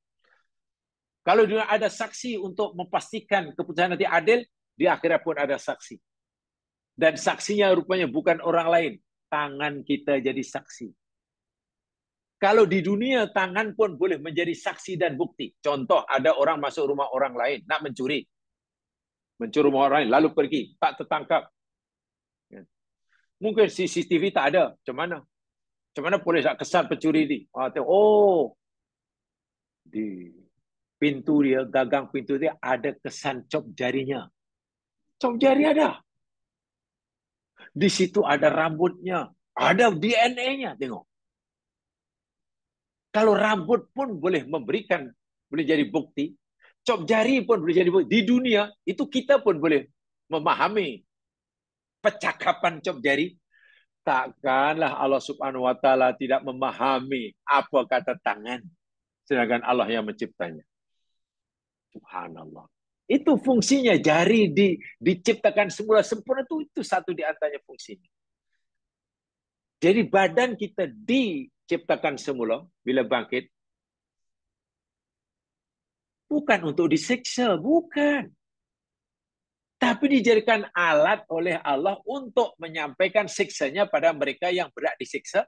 Kalau juga ada saksi untuk memastikan keputusan nanti adil, di akhirat pun ada saksi. Dan saksinya rupanya bukan orang lain, tangan kita jadi saksi. Kalau di dunia, tangan pun boleh menjadi saksi dan bukti. Contoh, ada orang masuk rumah orang lain, nak mencuri. Mencuri rumah orang lain, lalu pergi, tak tertangkap. Mungkin CCTV tak ada. Macam mana? Macam mana polis nak kesan pencuri ni? Oh, di pintu dia, gagang pintu dia ada kesan cop jarinya. Cop jari ada. Di situ ada rambutnya. Ada DNA-nya. Tengok. Kalau rambut pun boleh memberikan, boleh jadi bukti. Cop jari pun boleh jadi bukti. Di dunia, itu kita pun boleh memahami percakapan cop jari. Takkanlah Allah Subhanahu wa taala tidak memahami apa kata tangan, sedangkan Allah yang menciptanya. Subhanallah. Itu fungsinya, jari diciptakan semula sempurna, itu satu di antaranya fungsinya. Jadi badan kita diciptakan semula bila bangkit bukan untuk disiksa, bukan. Tapi dijadikan alat oleh Allah untuk menyampaikan siksanya pada mereka yang berat disiksa.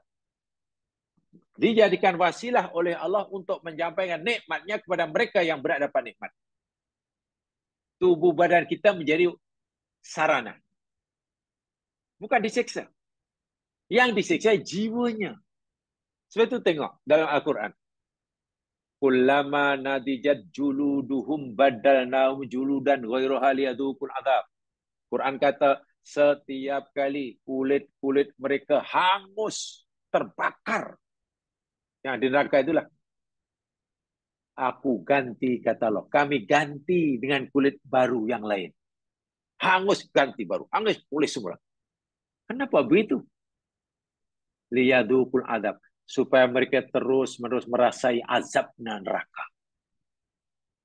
Dijadikan wasilah oleh Allah untuk menyampaikan nikmatnya kepada mereka yang berat dapat nikmat. Tubuh badan kita menjadi sarana. Bukan disiksa. Yang disiksa jiwanya. Sebab itu tengok dalam Al-Quran. Kullama nadijat juluduhum badalnahum juludan ghairuha liyadhuqul adzab. Quran kata setiap kali kulit-kulit mereka hangus, terbakar. Yang di neraka itulah. Aku ganti, kata Allah. Kami ganti dengan kulit baru yang lain. Hangus ganti baru. Hangus pulih semula. Kenapa begitu? Liyadhuqul adzab. Supaya mereka terus-menerus merasai azabnya neraka.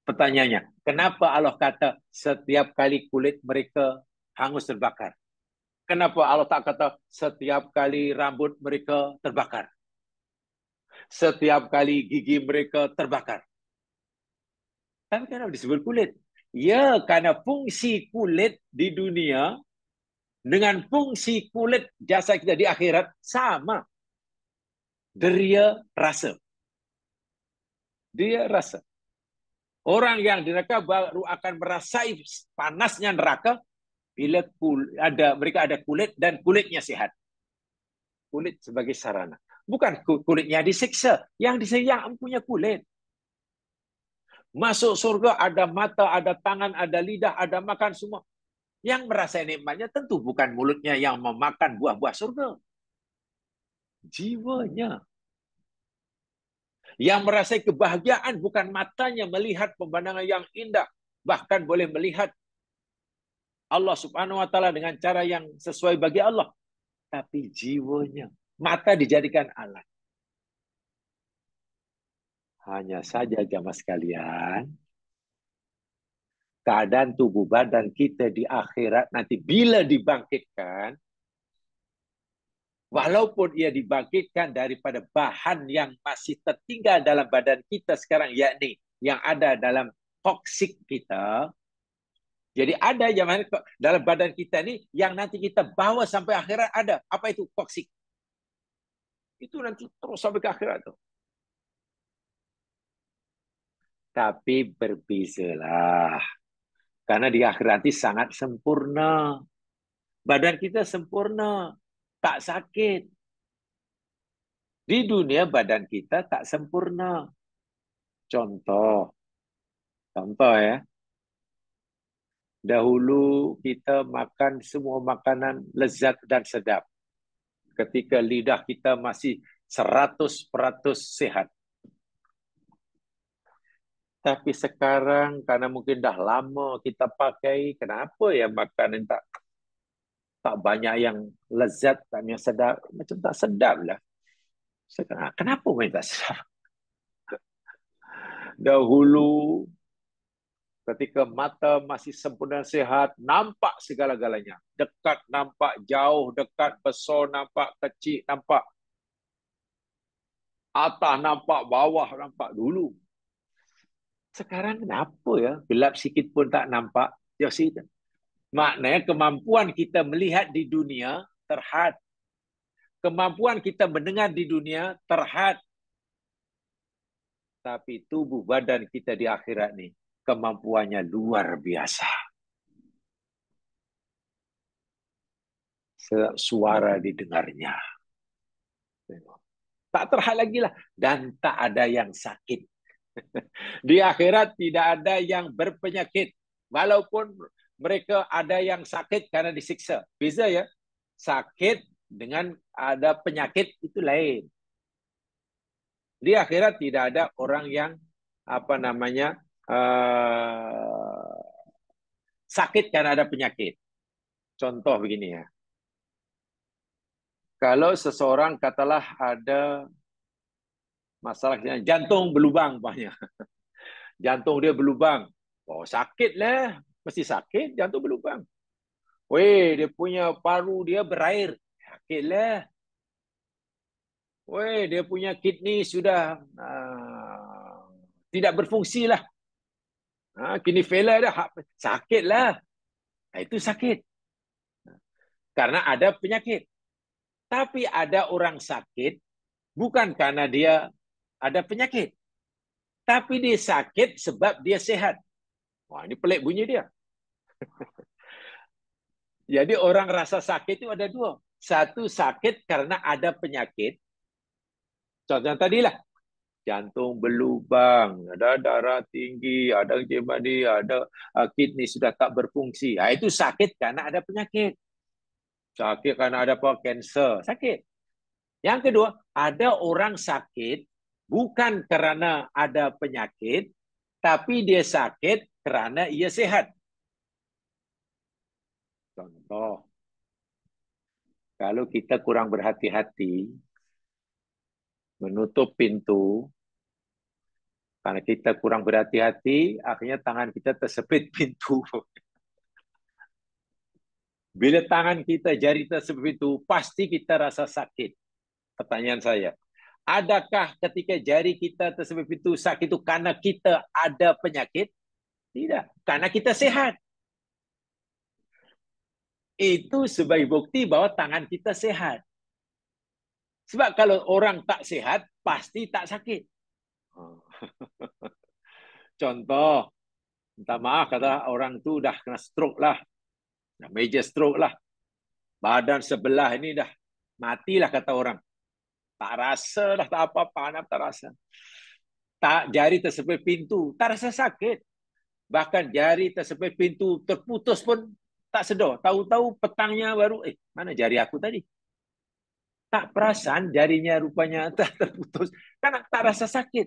Pertanyaannya, kenapa Allah kata setiap kali kulit mereka hangus terbakar? Kenapa Allah tak kata setiap kali rambut mereka terbakar? Setiap kali gigi mereka terbakar? Tapi kenapa disebut kulit? Ya, karena fungsi kulit di dunia dengan fungsi kulit jasa kita di akhirat sama. Dia rasa. Dia rasa. Orang yang di neraka baru akan merasai panasnya neraka bila mereka ada kulit dan kulitnya sehat. Kulit sebagai sarana. Bukan kulitnya disiksa. Yang disiksa yang punya kulit. Masuk surga ada mata, ada tangan, ada lidah, ada makan semua. Yang merasai nikmatnya tentu bukan mulutnya yang memakan buah-buah surga. Jiwanya. Yang merasai kebahagiaan bukan matanya melihat pemandangan yang indah. Bahkan boleh melihat Allah Subhanahu wa taala dengan cara yang sesuai bagi Allah. Tapi jiwanya. Mata dijadikan alat. Hanya saja jamaah sekalian, keadaan tubuh badan kita di akhirat nanti bila dibangkitkan, walaupun ia dibangkitkan daripada bahan yang masih tertinggal dalam badan kita sekarang, yakni yang ada dalam toksik kita. Jadi ada yang dalam badan kita ni yang nanti kita bawa sampai akhirat ada. Apa itu toksik? Itu nanti terus sampai ke akhirat tu. Tapi berbezalah. Karena di akhirat nanti sangat sempurna. Badan kita sempurna. Tak sakit. Di dunia badan kita tak sempurna. Contoh ya. Dahulu kita makan semua makanan lezat dan sedap. Ketika lidah kita masih 100% sehat. Tapi sekarang karena mungkin dah lama kita pakai, kenapa ya makanan tak banyak yang lezat, tak yang sedap, macam tak sedap lah. Sekarang, kenapa main tak sedap? Dahulu ketika mata masih sempurna sehat, nampak segala-galanya. Dekat nampak, jauh dekat, besar nampak, kecil nampak. Atas nampak, bawah nampak dulu. Sekarang kenapa ya? Gelap sikit pun tak nampak. Maknanya kemampuan kita melihat di dunia terhad. Kemampuan kita mendengar di dunia terhad, tapi tubuh badan kita di akhirat nih kemampuannya luar biasa. Suara didengarnya. Tak terhad lagi lah. Dan tak ada yang sakit. Di akhirat tidak ada yang berpenyakit. Walaupun mereka ada yang sakit karena disiksa. Beza ya. Sakit dengan ada penyakit itu lain. Di akhirat tidak ada orang yang apa namanya sakit karena ada penyakit. Contoh begini ya. Kalau seseorang katalah ada masalahnya jantung berlubang banyak. Jantung dia berlubang. Oh, sakit lah. Mesti sakit, jantung berlubang. Weh, dia punya paru dia berair. Sakit lah. Weh, dia punya kidney sudah tidak berfungsi lah. Kidney failure dah. Sakit lah. Itu sakit. Karena ada penyakit. Tapi ada orang sakit bukan karena dia ada penyakit. Tapi dia sakit sebab dia sehat. Wah, ini pelik bunyi dia. Jadi orang rasa sakit itu ada dua. Satu sakit karena ada penyakit. Contoh tadi lah. Jantung berlubang, ada darah tinggi, ada kemadi, ada kidney sudah tak berfungsi. Itu sakit karena ada penyakit. Sakit karena ada apa? Kanser. Sakit. Yang kedua, ada orang sakit bukan karena ada penyakit, tapi dia sakit karena ia sehat. Contoh, kalau kita kurang berhati-hati, menutup pintu, karena kita kurang berhati-hati, akhirnya tangan kita tersepit pintu. Bila tangan kita, jari tersepit pintu, pasti kita rasa sakit. Pertanyaan saya, adakah ketika jari kita tersebut itu sakit itu karena kita ada penyakit? Tidak, karena kita sehat. Itu sebagai bukti bahwa tangan kita sehat. Sebab kalau orang tak sehat, pasti tak sakit. Contoh, minta maaf kata orang tu dah kena stroke lah. Major stroke lah. Badan sebelah ini dah matilah kata orang. Tak rasa dah, tak apa-apa, tak rasa. Tak jari tersepit pintu, tak rasa sakit. Bahkan jari tersepit pintu terputus pun tak sedar. Tahu-tahu petangnya baru, mana jari aku tadi? Tak perasan jarinya rupanya tak terputus. Karena tak rasa sakit.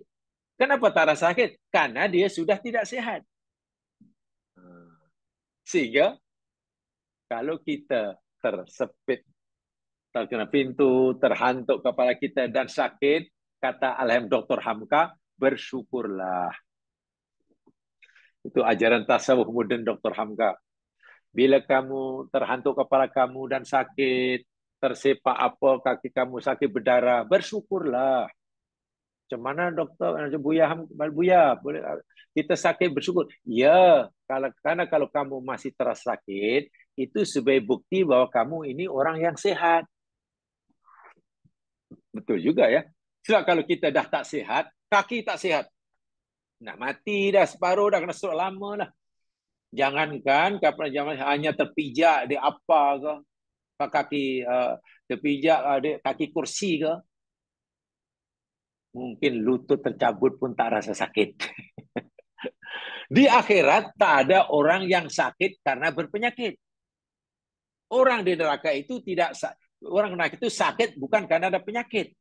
Kenapa tak rasa sakit? Karena dia sudah tidak sehat. Sehingga kalau kita tersepit, terkena pintu, terhantuk kepala kita dan sakit, kata Dr. Hamka, bersyukurlah. Itu ajaran tasawuf moden Dr. Hamka. Bila kamu terhantuk kepala kamu dan sakit, tersepak apa, kaki kamu sakit berdarah, bersyukurlah. Macam mana doktor? Buya, boleh kita sakit bersyukur. Ya, karena kalau kamu masih terasa sakit, itu sebagai bukti bahwa kamu ini orang yang sehat. Betul juga ya. Sebab kalau kita dah tak sehat, kaki tak sehat. Nak mati dah, separuh dah, kena stroke lama lah. Jangankan kapan zaman hanya terpijak di apa ke, kaki terpijak di kaki kursi ke, mungkin lutut tercabut pun tak rasa sakit. Di akhirat tak ada orang yang sakit karena berpenyakit. Orang di neraka itu tidak, orang neraka itu sakit bukan karena ada penyakit.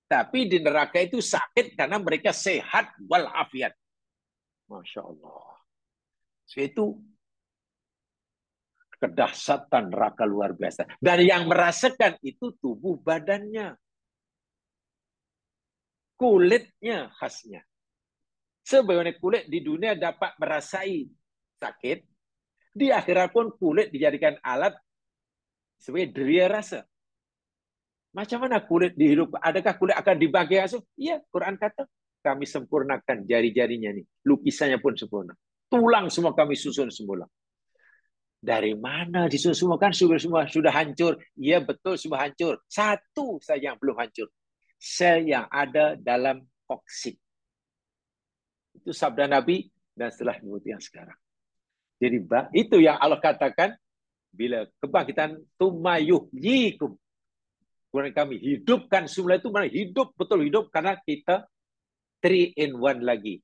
Tapi di neraka itu sakit karena mereka sehat walafiat. Masya Allah. Itu kedahsyatan neraka luar biasa. Dan yang merasakan itu tubuh badannya. Kulitnya khasnya. Sebagaimana kulit di dunia dapat merasai sakit, di akhirat pun kulit dijadikan alat sebagai deria rasa. Macam mana kulit dihidup? Adakah kulit akan dibagi asuh? Iya, Quran kata kami sempurnakan jari-jarinya nih. Lukisannya pun sempurna. Tulang semua kami susun semula. Dari mana semua kan semua sudah hancur. Iya betul semua hancur. Satu saja yang belum hancur. Sel yang ada dalam koksit. Itu sabda Nabi dan setelah yang sekarang. Jadi itu yang Allah katakan bila kebangkitan tumayuhyikum. Kemudian kami hidupkan semula itu mana hidup betul hidup karena kita 3 in 1 lagi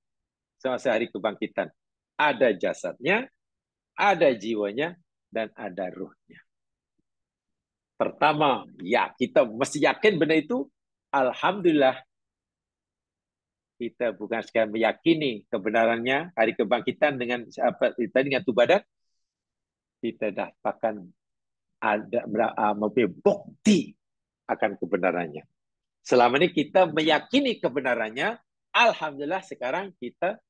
semasa hari kebangkitan. Ada jasadnya, ada jiwanya, dan ada ruhnya. Pertama, ya kita mesti yakin benda itu. Alhamdulillah, kita bukan sekadar meyakini kebenarannya hari kebangkitan dengan apa tadi dengan tubuh badan, kita dapatkan ada mempunyai bukti akan kebenarannya. Selama ini kita meyakini kebenarannya, alhamdulillah sekarang kita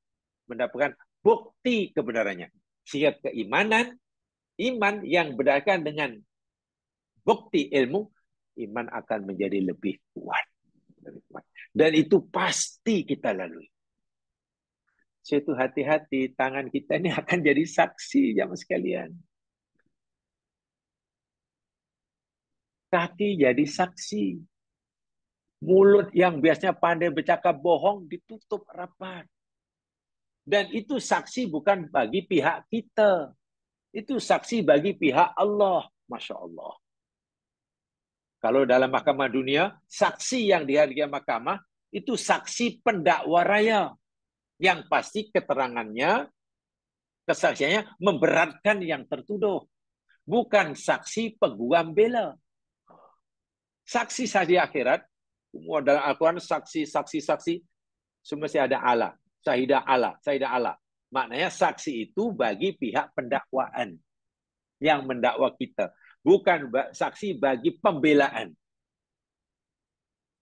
mendapatkan bukti kebenarannya. Sehingga keimanan, iman yang berdasarkan dengan bukti ilmu, iman akan menjadi lebih kuat. Dan itu pasti kita lalui. Suatu hati-hati, tangan kita ini akan jadi saksi, jamaah sekalian. Kaki jadi saksi. Mulut yang biasanya pandai bercakap bohong ditutup rapat. Dan itu saksi bukan bagi pihak kita. Itu saksi bagi pihak Allah. Masya Allah. Kalau dalam mahkamah dunia, saksi yang dihadirkan mahkamah, itu saksi pendakwa raya. Yang pasti keterangannya, kesaksiannya memberatkan yang tertuduh. Bukan saksi peguam bela. Saksi akhirat, semua dalam Al-Quran saksi, semua ada Allah. Syahidah Allah. Maknanya saksi itu bagi pihak pendakwaan yang mendakwa kita. Bukan saksi bagi pembelaan.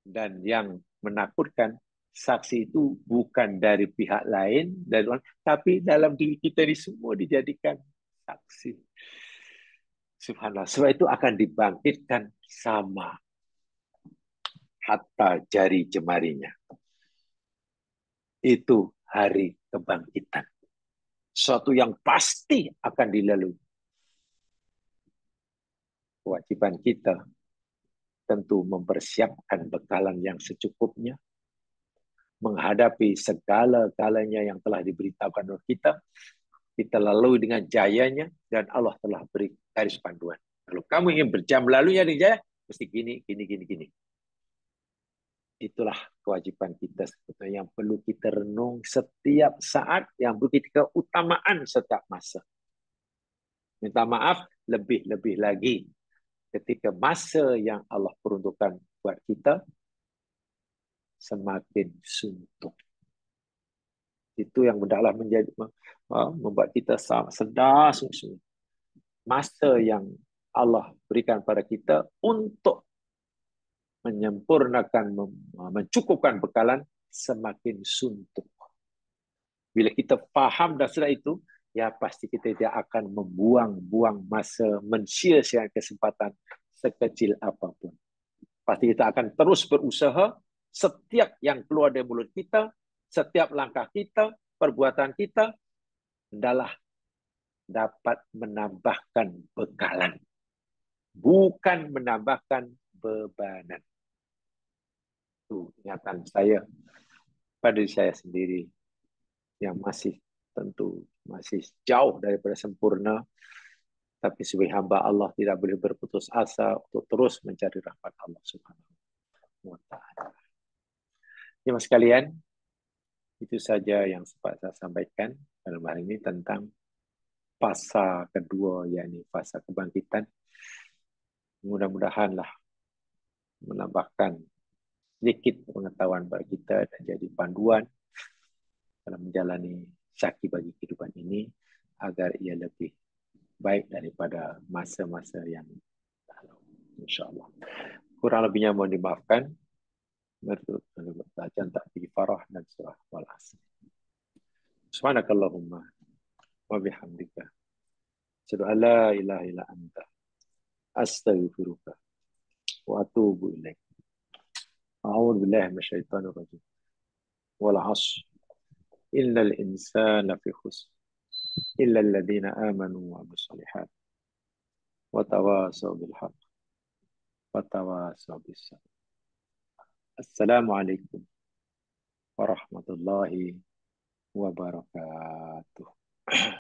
Dan yang menakutkan, saksi itu bukan dari pihak lain, tapi dalam diri kita ini semua dijadikan saksi. Subhanallah. Sebab itu akan dibangkitkan sama hatta jari jemarinya. Itu hari kebangkitan. Suatu yang pasti akan dilalui. Kewajiban kita tentu mempersiapkan bekalan yang secukupnya, menghadapi segala-galanya yang telah diberitakan oleh kita lalui dengan jayanya, dan Allah telah beri garis panduan. Kalau kamu ingin berjam lalunya dengan jaya, mesti gini. Itulah kewajiban kita sebetulnya yang perlu kita renung setiap saat, yang perlu kita keutamaan setiap masa. Minta maaf lebih-lebih lagi ketika masa yang Allah peruntukkan buat kita semakin suntuk. Itu yang hendaklah membuat kita sedar sungguh-sungguh. Masa yang Allah berikan pada kita untuk menyempurnakan, mencukupkan bekalan semakin suntuk. Bila kita faham dan sedar itu, ya pasti kita tidak akan membuang-buang masa, mensia-siakan kesempatan sekecil apapun. Pasti kita akan terus berusaha, setiap yang keluar dari mulut kita, setiap langkah kita, perbuatan kita, adalah dapat menambahkan bekalan. Bukan menambahkan bebanan. Itu ingatan saya pada diri saya sendiri yang tentu masih jauh daripada sempurna, tapi sebagai hamba Allah tidak boleh berputus asa untuk terus mencari rahmat Allah Subhanahu wa Ta'ala. Jemaah sekalian, itu saja yang sempat saya sampaikan dalam hari ini tentang fasa kedua, yakni fasa kebangkitan. Mudah-mudahanlah menambahkan sedikit pengetahuan bagi kita dan jadi panduan dalam menjalani syaki bagi kehidupan ini agar ia lebih baik daripada masa-masa yang lalu. InsyaAllah. Kurang lebihnya mohon dimaafkan. Menurut bacaan takbir farah dan surah Wal-Asr. Subhanakallahumma wa bihamdika. Asyhadu an la ilaha illa anta. Astaghfiruka wa atubu ilaik. A'udzu billahi minasyaitonir rajim. Wal 'ashr. Innal insana lafi khusr. Illa alladziina aamanu wa 'amilus shalihaat. wa tawasau bil haq wa tawasau bis sabr. Assalamualaikum warahmatullahi wabarakatuh.